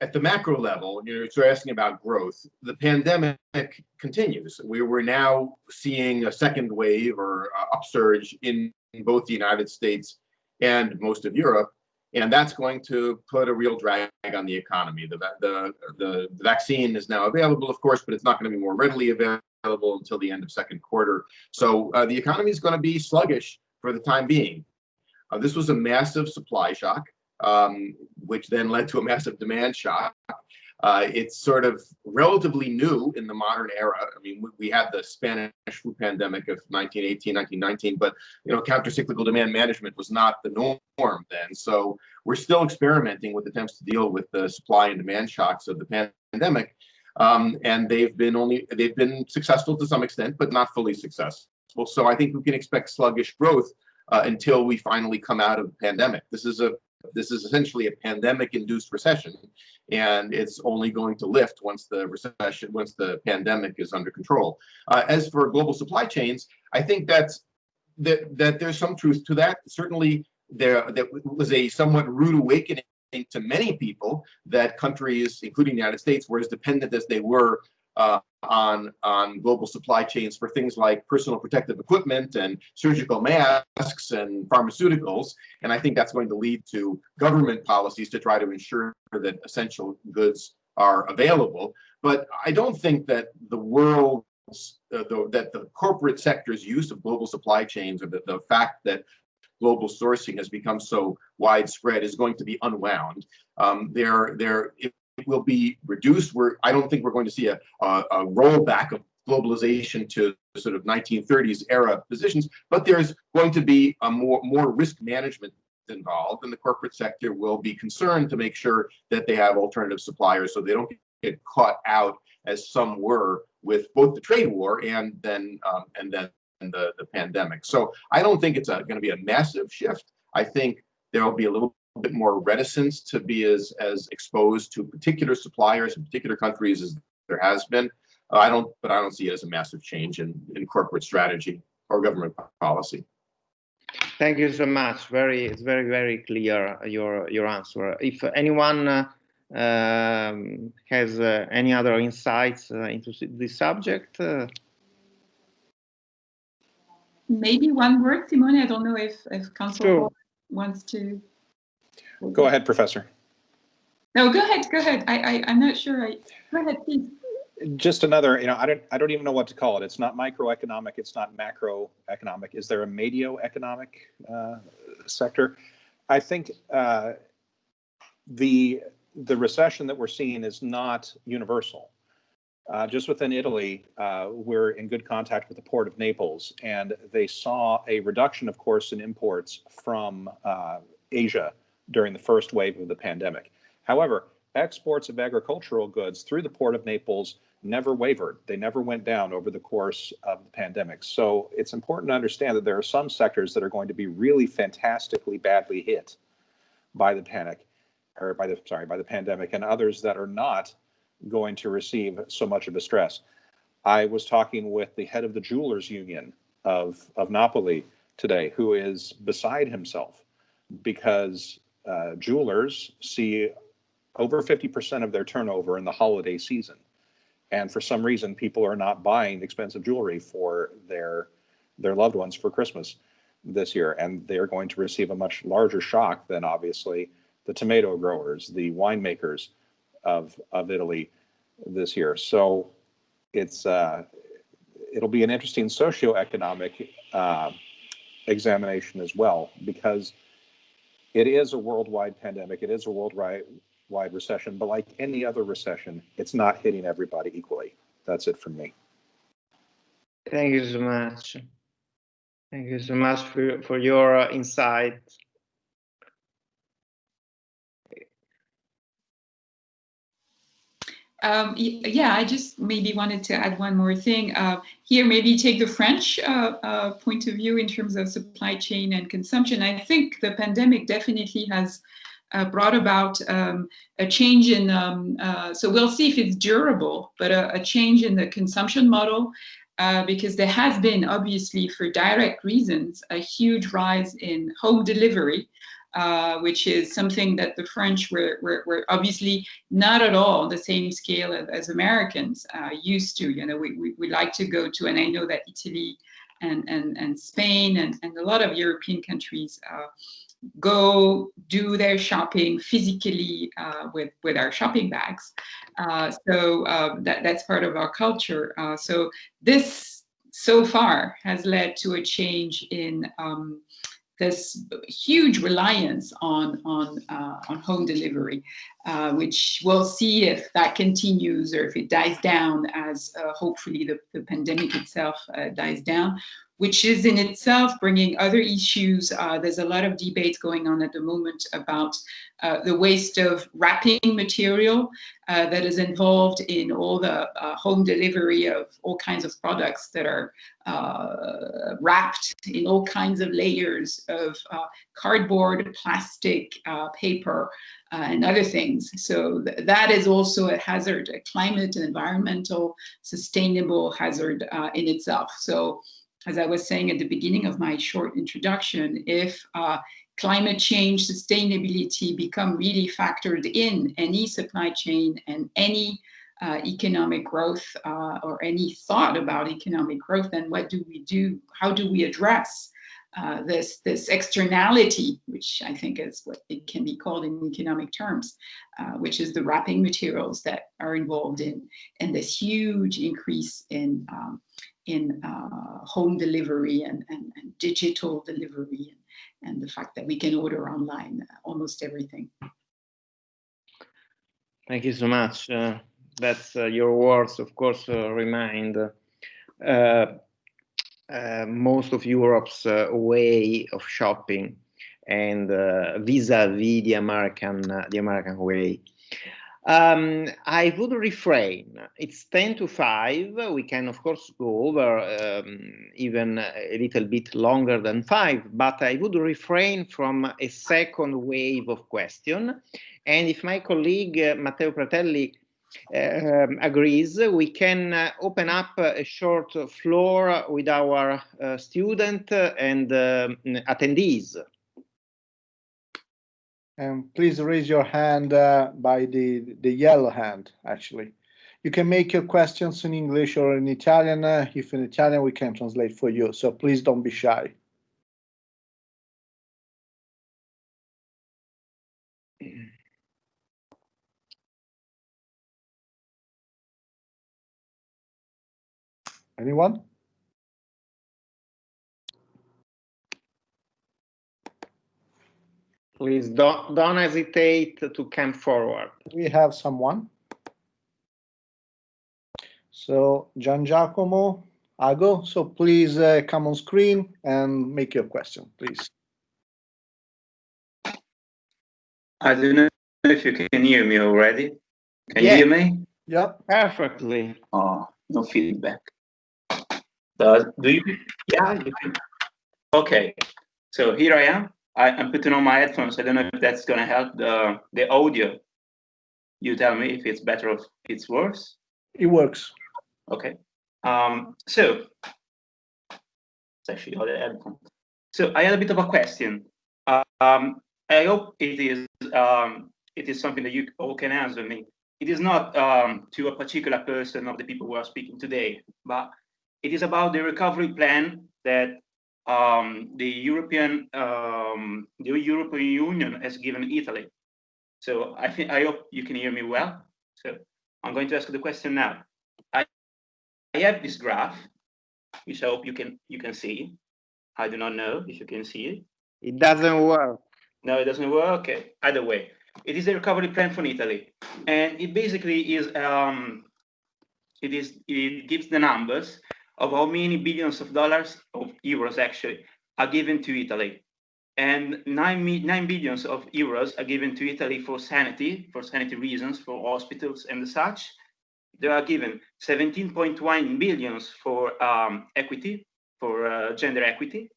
[SPEAKER 2] at the macro level, you're asking about growth. The pandemic continues. We're now seeing a second wave or upsurge in both the United States and most of Europe, and that's going to put a real drag on the economy. The vaccine is now available, of course, but it's not going to be more readily available until the end of second quarter. So the economy is going to be sluggish for the time being. This was a massive supply shock, which then led to a massive demand shock. It's sort of relatively new in the modern era. I mean, we had the Spanish flu pandemic of 1918, 1919, but countercyclical demand management was not the norm then. So we're still experimenting with attempts to deal with the supply and demand shocks of the pandemic, and they've been successful to some extent, but not fully successful. So I think we can expect sluggish growth until we finally come out of the pandemic. This is essentially a pandemic-induced recession, and it's only going to lift once the pandemic is under control. As for global supply chains, I think that there's some truth to that. Certainly, that was a somewhat rude awakening to many people that countries, including the United States, were as dependent as they were on global supply chains for things like personal protective equipment and surgical masks and pharmaceuticals. And I think that's going to lead to government policies to try to ensure that essential goods are available. But I don't think that the corporate sector's use of global supply chains, or the fact that global sourcing has become so widespread, is going to be unwound. It will be reduced. I don't think we're going to see a rollback of globalization to sort of 1930s era positions, but there's going to be a more risk management involved, and the corporate sector will be concerned to make sure that they have alternative suppliers so they don't get caught out as some were with both the trade war and then the pandemic. So I don't think it's going to be a massive shift. I think there will be a little bit more reticence to be as exposed to particular suppliers in particular countries as there has been. I don't see it as a massive change in corporate strategy or government policy.
[SPEAKER 3] Thank you so much. It's very clear, your answer. If anyone has any other insights into this subject?
[SPEAKER 7] Maybe one word, Simone. I don't know if Consul
[SPEAKER 3] Sure.
[SPEAKER 7] wants to.
[SPEAKER 6] Go ahead, Professor.
[SPEAKER 7] No, go ahead. I'm not sure. Go ahead, please.
[SPEAKER 6] Just another, I don't even know what to call it. It's not microeconomic. It's not macroeconomic. Is there a medioeconomic sector? I think the recession that we're seeing is not universal. Just within Italy, we're in good contact with the port of Naples, and they saw a reduction, of course, in imports from Asia during the first wave of the pandemic. However, exports of agricultural goods through the port of Naples never wavered. They never went down over the course of the pandemic. So it's important to understand that there are some sectors that are going to be really fantastically badly hit by the pandemic, and others that are not going to receive so much of a stress. I was talking with the head of the Jewelers Union of Napoli today, who is beside himself because jewelers see over 50% of their turnover in the holiday season. And for some reason, people are not buying expensive jewelry for their loved ones for Christmas this year. And they're going to receive a much larger shock than obviously the tomato growers, the winemakers of Italy this year. So it'll be an interesting socioeconomic examination as well, because it is a worldwide pandemic. It is a worldwide recession, but like any other recession, it's not hitting everybody equally. That's it from me.
[SPEAKER 3] Thank you so much. Thank you so much for your insight.
[SPEAKER 7] Yeah, I just maybe wanted to add one more thing. Here, maybe take the French point of view in terms of supply chain and consumption. I think the pandemic definitely has brought about a change in, so we'll see if it's durable, but a change in the consumption model, because there has been, obviously, for direct reasons, a huge rise in home delivery, which is something that the French were obviously not at all the same scale as Americans used to. We like to go to, and I know that Italy and Spain and a lot of European countries go do their shopping physically with our shopping bags. So that's part of our culture. So this so far has led to a change in this huge reliance on home delivery, which we'll see if that continues or if it dies down as hopefully the pandemic itself dies down, which is in itself bringing other issues. There's a lot of debates going on at the moment about the waste of wrapping material that is involved in all the home delivery of all kinds of products that are wrapped in all kinds of layers of cardboard, plastic, paper, and other things. So that is also a hazard, a climate and environmental sustainable hazard in itself. So as I was saying at the beginning of my short introduction, if climate change, sustainability become really factored in any supply chain and any economic growth or any thought about economic growth, then what do we do? How do we address this externality, which I think is what it can be called in economic terms, which is the wrapping materials that are involved in this huge increase in home delivery and digital delivery, and the fact that we can order online almost everything.
[SPEAKER 3] Thank you so much. That's your words, of course, remind most of Europe's way of shopping and vis-a-vis the American way. I would refrain. It's 10 to 5. We can, of course, go over even a little bit longer than 5, but I would refrain from a second wave of question. And if my colleague Matteo Pratelli agrees, we can open up a short floor with our student and attendees.
[SPEAKER 1] And please raise your hand by the yellow hand, actually. You can make your questions in English or in Italian. If in Italian, we can translate for you. So please don't be shy. Anyone?
[SPEAKER 3] Please don't hesitate to come forward.
[SPEAKER 1] We have someone. So Gian Giacomo Ago, so please come on screen and make your question, please.
[SPEAKER 8] I don't know if you can hear me already. Can you hear me?
[SPEAKER 1] Yeah.
[SPEAKER 3] Perfectly.
[SPEAKER 8] Oh, no feedback. Do you? Yeah, you can. Okay, so here I am. I'm putting on my headphones. I don't know if that's going to help the audio. You tell me if it's better or if it's worse.
[SPEAKER 1] It works.
[SPEAKER 8] Okay. So it's actually all the headphones. So I had a bit of a question. I hope it is something that you all can answer me. It is not to a particular person of the people who are speaking today, but it is about the recovery plan that the European Union has given Italy. So I hope you can hear me well. So I'm going to ask the question now. I have this graph, which I hope you can see. I do not know if you can see it.
[SPEAKER 3] It doesn't work.
[SPEAKER 8] No, it doesn't work. Okay. Either way, it is a recovery plan for Italy, and it basically is it gives the numbers of how many billions of dollars, of euros actually, are given to Italy, and 9 billions of euros are given to Italy for sanity reasons, for hospitals and such. There are given 17.1 billions for equity, for gender equity,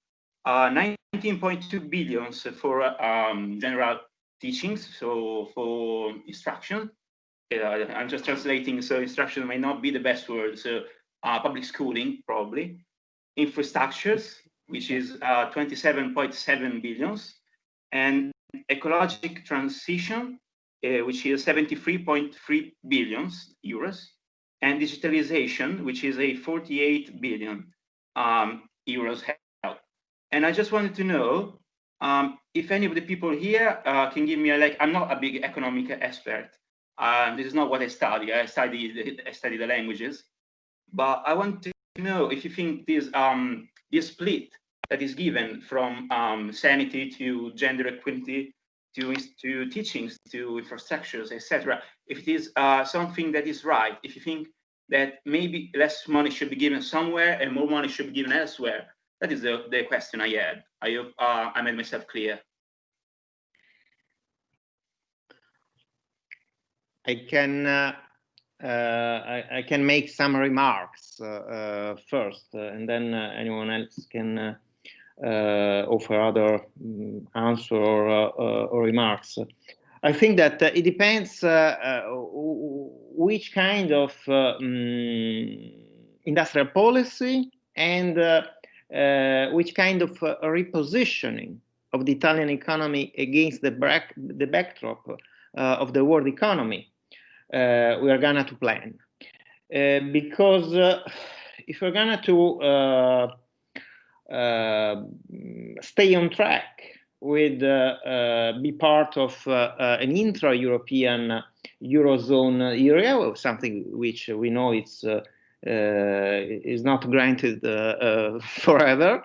[SPEAKER 8] 19.2 billions for general teachings, so for instruction. I'm just translating, so instruction may not be the best word, so public schooling, probably. Infrastructures, which is 27.7 billions, and ecologic transition, which is 73.3 billions euros, and digitalization, which is a 48 billion euros help. And I just wanted to know if any of the people here can give me I'm not a big economic expert. This is not what I study. I study the languages, but I want to know if you think this split that is given from sanity to gender equality to teachings to infrastructures, etc., if it is something that is right, if you think that maybe less money should be given somewhere and more money should be given elsewhere. That is the question I had. I hope I made myself clear.
[SPEAKER 3] I can make some remarks first, and then anyone else can offer other answer or remarks. I think that it depends which kind of industrial policy and which kind of repositioning of the Italian economy against the backdrop of the world economy we are gonna to plan. Because if we're gonna to stay on track with be part of an intra-European Eurozone area, something which we know is not granted forever.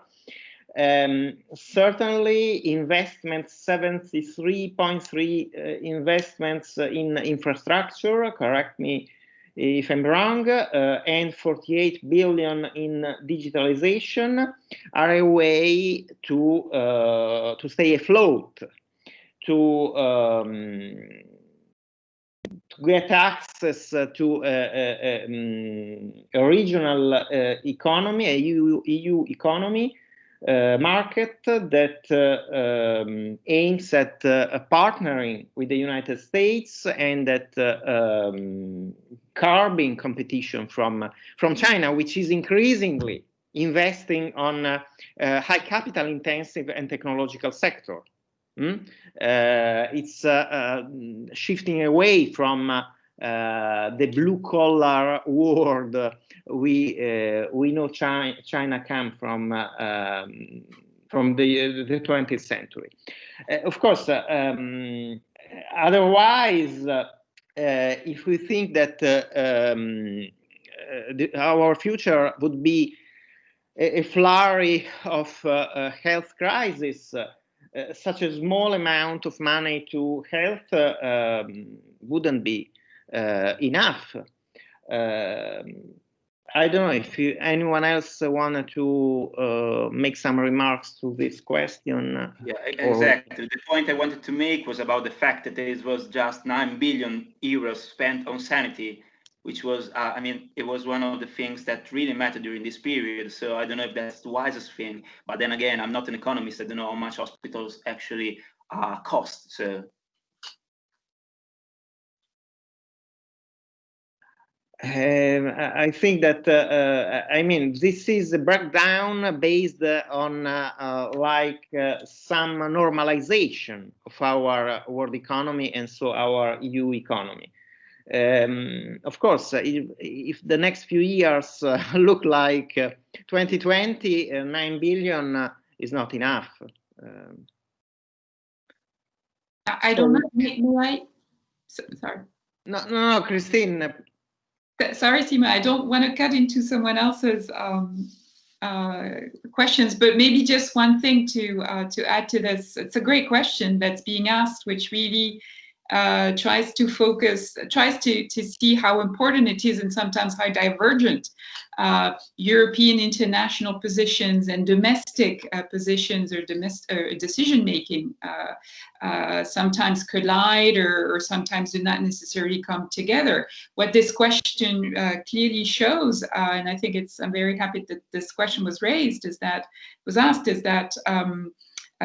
[SPEAKER 3] Certainly investments, 73.3 investments in infrastructure, correct me if I'm wrong, and 48 billion in digitalization are a way to stay afloat, to get access to a regional economy, a EU economy market that aims at partnering with the United States and at curbing competition from China, which is increasingly investing on high capital intensive and technological sector. It's shifting away from the blue collar world we know China come from the 20th century. Of course, otherwise, if we think that our future would be a flurry of health crisis, such a small amount of money to health wouldn't be enough. I don't know if anyone else wanted to make some remarks to this question.
[SPEAKER 8] Yeah, exactly. The point I wanted to make was about the fact that it was just 9 billion euros spent on sanity, which was, I mean, it was one of the things that really mattered during this period. So I don't know if that's the wisest thing, but then again, I'm not an economist. I don't know how much hospitals actually cost. So.
[SPEAKER 3] I think that I mean, this is a breakdown based on some normalization of our world economy and so our EU economy. Of course, if the next few years look like 2020, 9 billion is not enough.
[SPEAKER 7] I don't know. May I? Sorry.
[SPEAKER 3] No, Christine.
[SPEAKER 7] Sorry, Sima, I don't want to cut into someone else's questions, but maybe just one thing to add to this. It's a great question that's being asked, which really tries to see how important it is and sometimes how divergent European international positions and domestic positions or decision-making sometimes collide or sometimes do not necessarily come together. What this question clearly shows, and I think I'm very happy that this question was asked, is that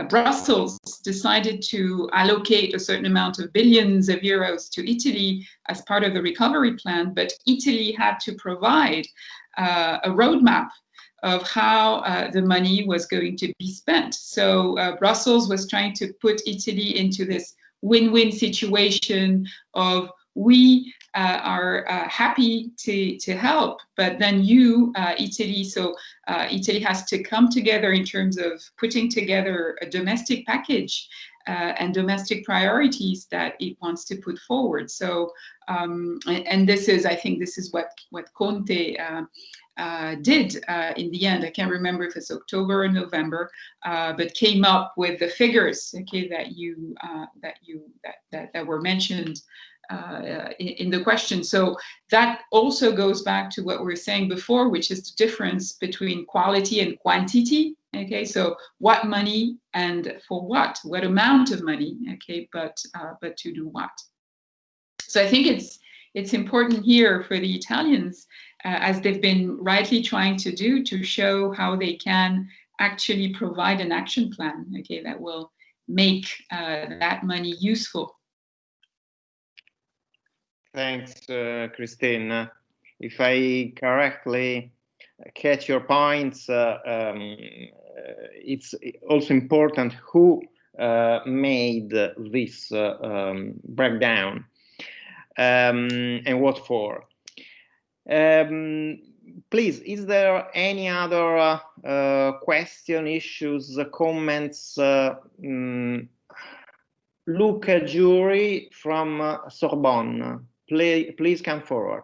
[SPEAKER 7] Brussels decided to allocate a certain amount of billions of euros to Italy as part of the recovery plan, but Italy had to provide a roadmap of how the money was going to be spent. So Brussels was trying to put Italy into this win-win situation of we are happy to help, but then you, Italy, so Italy has to come together in terms of putting together a domestic package and domestic priorities that it wants to put forward. So, and this is, I think this is what Conte did in the end. I can't remember if it's October or November, but came up with the figures, okay, that were mentioned in the question. So that also goes back to what we were saying before, which is the difference between quality and quantity. Okay, so what money and for what amount of money? Okay, but to do what? So I think it's important here for the Italians, as they've been rightly trying to do, to show how they can actually provide an action plan, okay, that will make that money useful.
[SPEAKER 3] Thanks, Christine. If I correctly catch your points, it's also important who made this breakdown and what for. Please, is there any other question, issues, comments? Luca Jury from Sorbonne. Please come forward.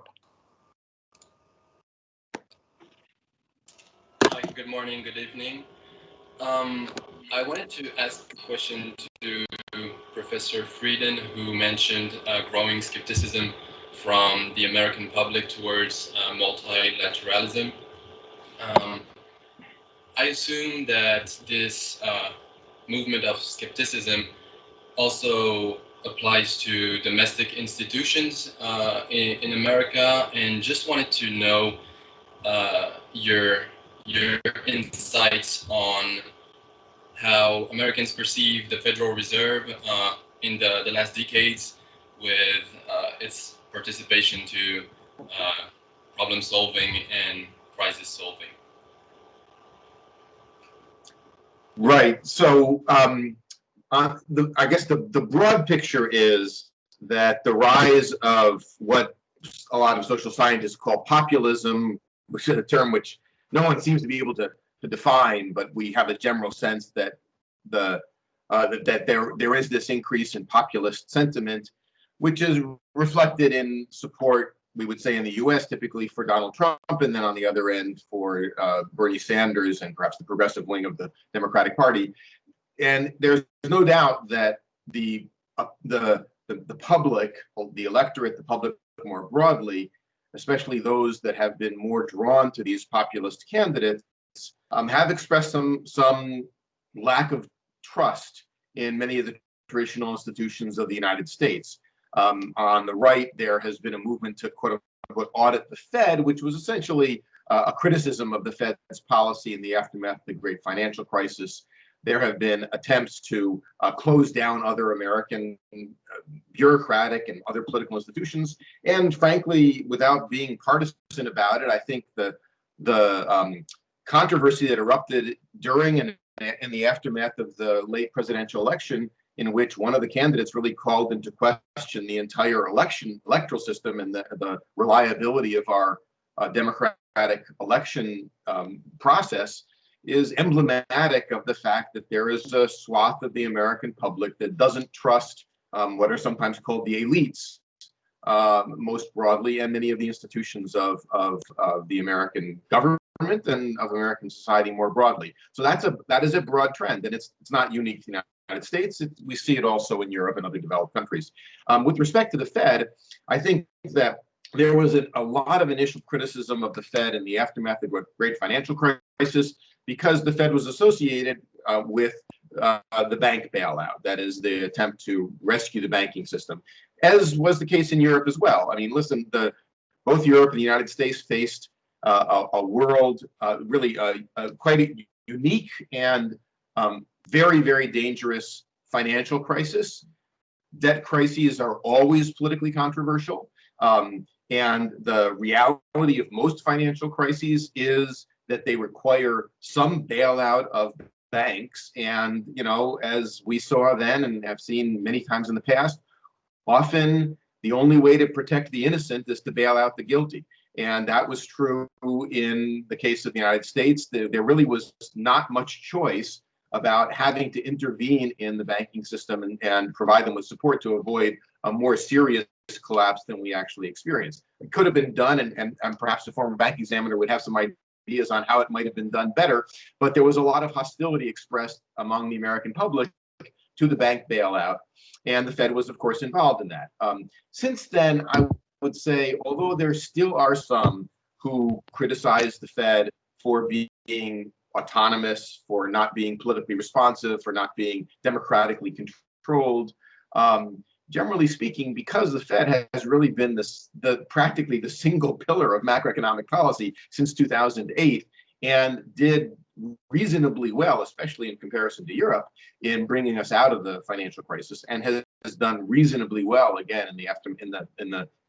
[SPEAKER 9] Hi, good morning, good evening. I wanted to ask a question to Professor Frieden, who mentioned growing skepticism from the American public towards multilateralism. I assume that this movement of skepticism also applies to domestic institutions in America, and just wanted to know your insights on how Americans perceive the Federal Reserve in the last decades with its participation to problem solving and crisis solving.
[SPEAKER 2] Right. So I guess the broad picture is that the rise of what a lot of social scientists call populism, which is a term which no one seems to be able to define, but we have a general sense that that there is this increase in populist sentiment, which is reflected in support, we would say, in the U.S. typically for Donald Trump, and then on the other end for Bernie Sanders and perhaps the progressive wing of the Democratic Party. And there's no doubt that the public, the electorate, the public more broadly, especially those that have been more drawn to these populist candidates, have expressed some lack of trust in many of the traditional institutions of the United States. On the right, there has been a movement to quote unquote audit the Fed, which was essentially a criticism of the Fed's policy in the aftermath of the great financial crisis. There have been attempts to close down other American bureaucratic and other political institutions. And frankly, without being partisan about it, I think the controversy that erupted during and in the aftermath of the late presidential election, in which one of the candidates really called into question the entire electoral system and the reliability of our democratic election process, is emblematic of the fact that there is a swath of the American public that doesn't trust what are sometimes called the elites, most broadly, and many of the institutions of the American government and of American society more broadly. So that is a broad trend, and it's not unique to the United States. We see it also in Europe and other developed countries. With respect to the Fed, I think that there was a lot of initial criticism of the Fed in the aftermath of the great financial crisis, because the Fed was associated with the bank bailout, that is, the attempt to rescue the banking system, as was the case in Europe as well. I mean, listen, both Europe and the United States faced a world really quite a unique and very, very dangerous financial crisis. Debt crises are always politically controversial. And the reality of most financial crises is that they require some bailout of banks. And, you know, as we saw then and have seen many times in the past, often the only way to protect the innocent is to bail out the guilty. And that was true in the case of the United States. There really was not much choice about having to intervene in the banking system and provide them with support to avoid a more serious collapse than we actually experienced. It could have been done, and perhaps the former bank examiner would have some ideas on how it might have been done better, but there was a lot of hostility expressed among the American public to the bank bailout, and the Fed was, of course, involved in that. Since then, I would say, although there still are some who criticize the Fed for being autonomous, for not being politically responsive, for not being democratically controlled, generally speaking, because the Fed has really been practically the single pillar of macroeconomic policy since 2008, and did reasonably well, especially in comparison to Europe, in bringing us out of the financial crisis, and has done reasonably well again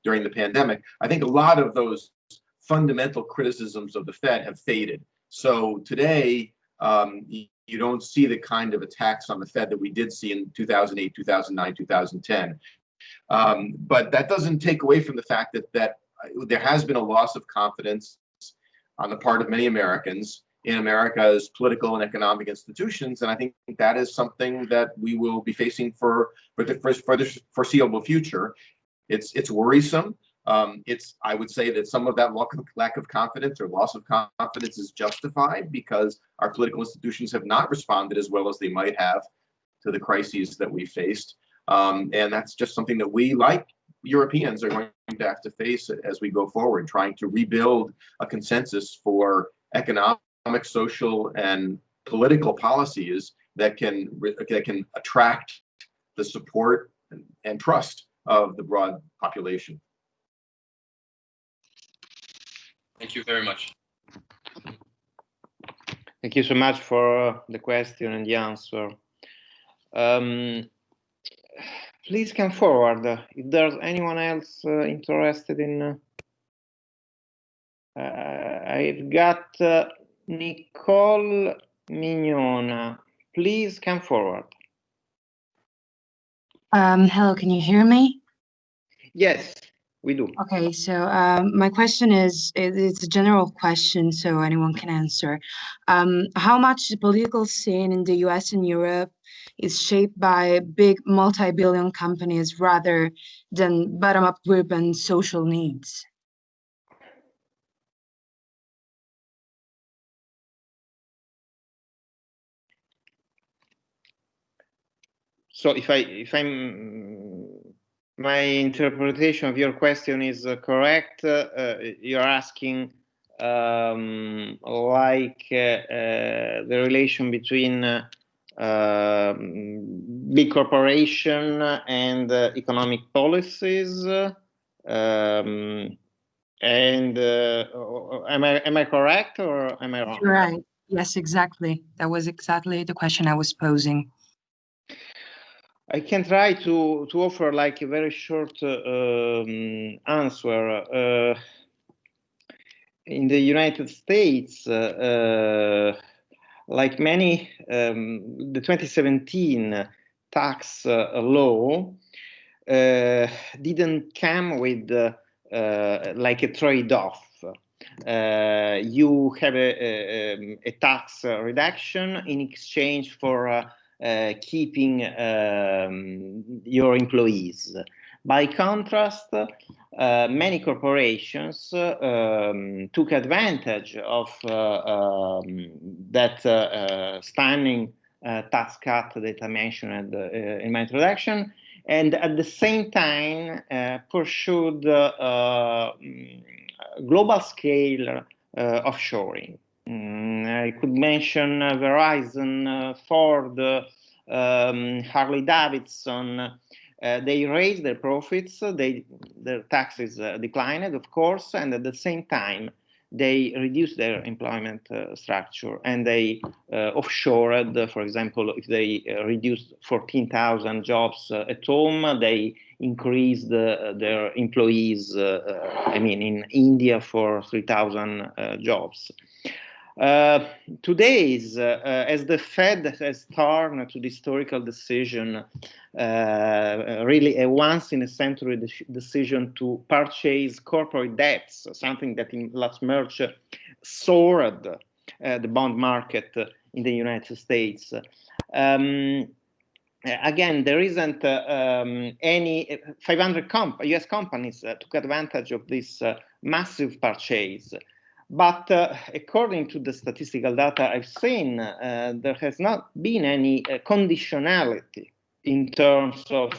[SPEAKER 2] during the pandemic. I think a lot of those fundamental criticisms of the Fed have faded. So today, you don't see the kind of attacks on the Fed that we did see in 2008, 2009, 2010. But that doesn't take away from the fact that there has been a loss of confidence on the part of many Americans in America's political and economic institutions. And I think that is something that we will be facing for the foreseeable future. It's worrisome. I would say that some of that lack of confidence or loss of confidence is justified because our political institutions have not responded as well as they might have to the crises that we faced. And that's just something that we, like Europeans, are going to have to face as we go forward, trying to rebuild a consensus for economic, social, and political policies that can attract the support and trust of the broad population.
[SPEAKER 9] Thank you very much.
[SPEAKER 3] Thank you so much for the question and the answer. Please come forward if there's anyone else interested in. I've got Nicole Mignona. Please come forward.
[SPEAKER 10] Hello, can you hear me?
[SPEAKER 3] Yes, we do.
[SPEAKER 10] Okay, so my question is, it's a general question, so anyone can answer. How much the political scene in the US and Europe is shaped by big multi-billion companies rather than bottom-up group and social needs?
[SPEAKER 3] So if my interpretation of your question is correct, you're asking like the relation between big corporation and economic policies. And am I correct or am I wrong?
[SPEAKER 10] Right. Yes, exactly. That was exactly the question I was posing.
[SPEAKER 3] I can try to offer like a very short answer. In the United States, like many, the 2017 tax law didn't come with like a trade-off. You have a tax reduction in exchange for keeping your employees. By contrast, many corporations took advantage of that stunning tax cut that I mentioned in my introduction, and at the same time pursued global scale offshoring. I could mention Verizon, Ford, Harley Davidson. They raised their profits, their taxes declined, of course, and at the same time, they reduced their employment structure and they offshored. For example, if they reduced 14,000 jobs at home, they increased their employees, I mean, in India for 3,000 jobs. Today's, as the Fed has turned to the historical decision, really a once-in-a-century decision to purchase corporate debts, something that in last March soared the bond market in the United States. Again, there isn't any 500 US companies took advantage of this massive purchase. But according to the statistical data I've seen, there has not been any conditionality in terms of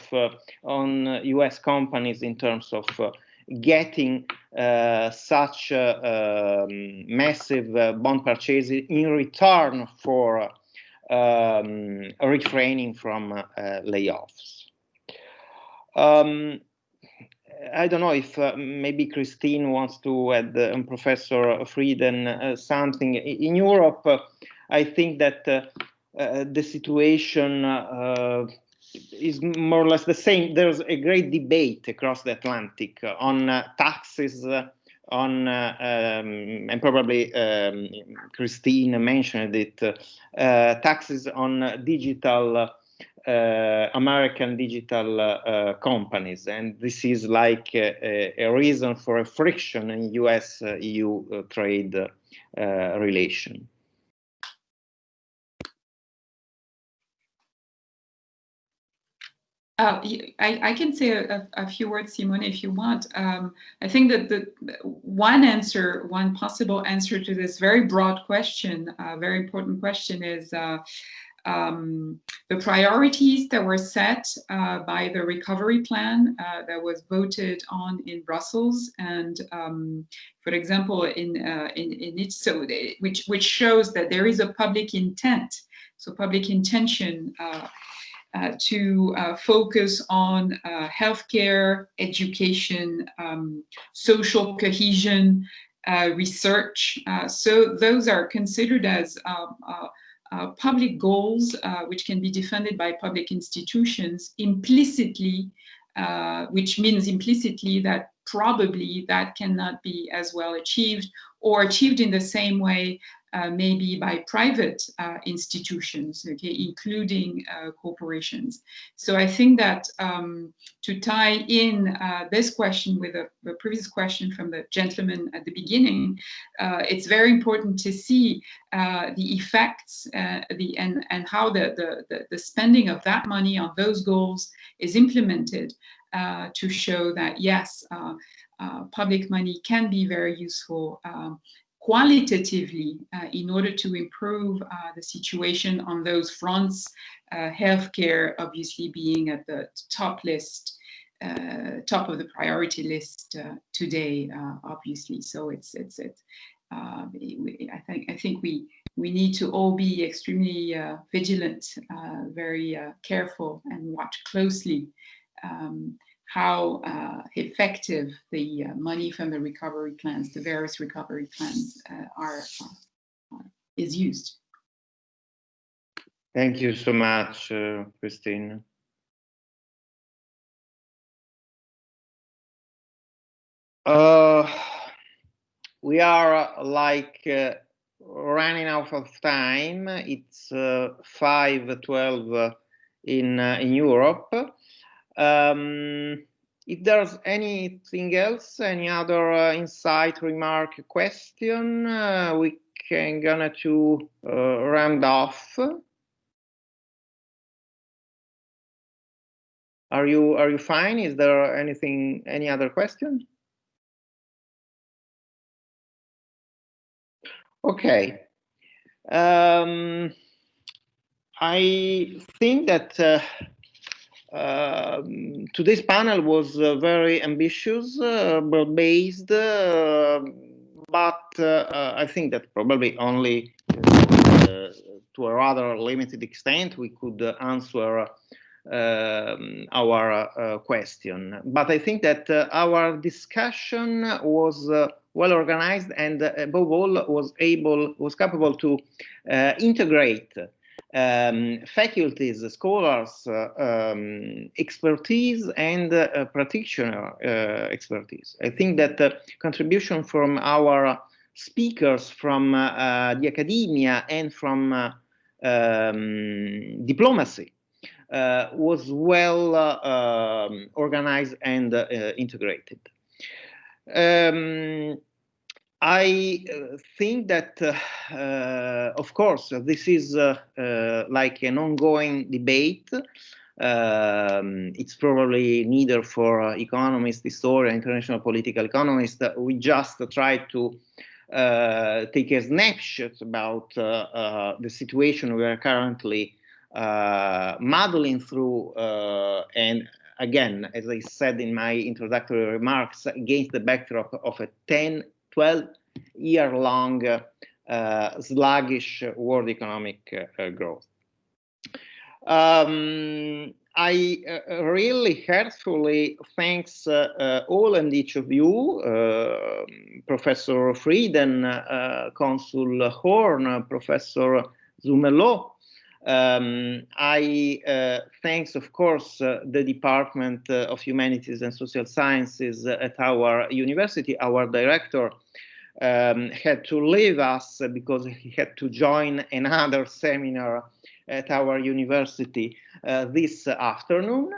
[SPEAKER 3] on US companies in terms of getting such massive bond purchases in return for refraining from layoffs. I don't know if maybe Christine wants to add, Professor Frieden, something. In Europe, I think that the situation is more or less the same. There's a great debate across the Atlantic on taxes, on and probably Christine mentioned it, taxes on digital American digital companies, and this is like a reason for a friction in US-EU trade relation.
[SPEAKER 7] I can say a few words, Simone, if you want. I think that the one possible answer to this very broad question, very important question, is the priorities that were set by the recovery plan that was voted on in Brussels, and for example, which shows that there is a public intent, so public intention to focus on healthcare, education, social cohesion, research. So those are considered as public goals, which can be defended by public institutions implicitly, which means implicitly that probably that cannot be as well achieved or achieved in the same way maybe by private institutions, okay, including corporations. So I think that to tie in this question with the previous question from the gentleman at the beginning, it's very important to see the effects and how the spending of that money on those goals is implemented to show that yes, public money can be very useful qualitatively in order to improve the situation on those fronts, healthcare obviously being at the top list, top of the priority list today, obviously. So I think we need to all be extremely vigilant, very careful, and watch closely how effective the money from the recovery plans, the various recovery plans, is used.
[SPEAKER 3] Thank you so much, Christine. We are running out of time. It's 5:12 in Europe. If there's anything else, any other insight, remark, question, we can gonna to round off. Are you fine? Is there anything, any other question? Okay. I think that today's panel was very ambitious, broad-based, but I think that probably only to a rather limited extent we could answer our question. But I think that our discussion was well organized and above all was capable to integrate faculties, scholars, expertise, and practitioner expertise. I think that contribution from our speakers from the academia and from diplomacy was well organized and integrated. I think that, of course, this is like an ongoing debate. It's probably neither for economists, historians, international political economists. We just try to take a snapshot about the situation we are currently muddling through, and again, as I said in my introductory remarks, against the backdrop of a 12-year-long sluggish world economic growth. I really heartfully thanks all and each of you, Professor Frieden, Consul P.Horne, Professor Zumello. I thanks, of course, the Department of Humanities and Social Sciences at our university. Our director had to leave us because he had to join another seminar at our university this afternoon.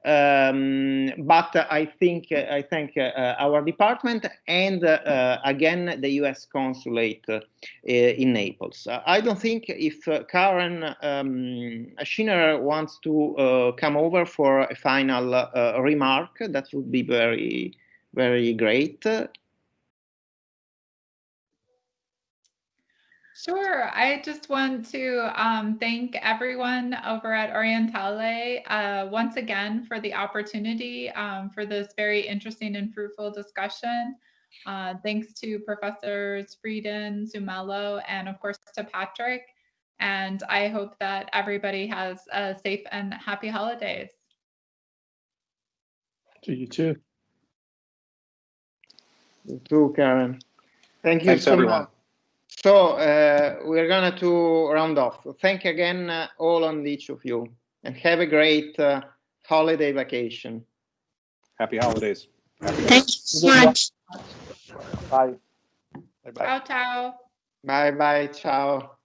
[SPEAKER 3] But I thank our department and again the U.S. Consulate in Naples. I don't think if Karen Schiner wants to come over for a final remark, that would be very, very great.
[SPEAKER 5] Sure. I just want to thank everyone over at Orientale once again for the opportunity for this very interesting and fruitful discussion. Thanks to Professors Frieden, Zumello, and of course to Patrick. And I hope that everybody has a safe and happy holidays.
[SPEAKER 1] To you too.
[SPEAKER 3] You too, Karen. Thank you
[SPEAKER 6] Thanks,
[SPEAKER 3] so
[SPEAKER 6] everyone.
[SPEAKER 3] much. So we're going to round off. Thank you again, all and each of you, and have a great holiday vacation.
[SPEAKER 6] Happy holidays. Happy New Year.
[SPEAKER 10] Thank you so much.
[SPEAKER 1] Bye.
[SPEAKER 3] Bye-bye.
[SPEAKER 5] Ciao, ciao.
[SPEAKER 3] Bye-bye. Ciao.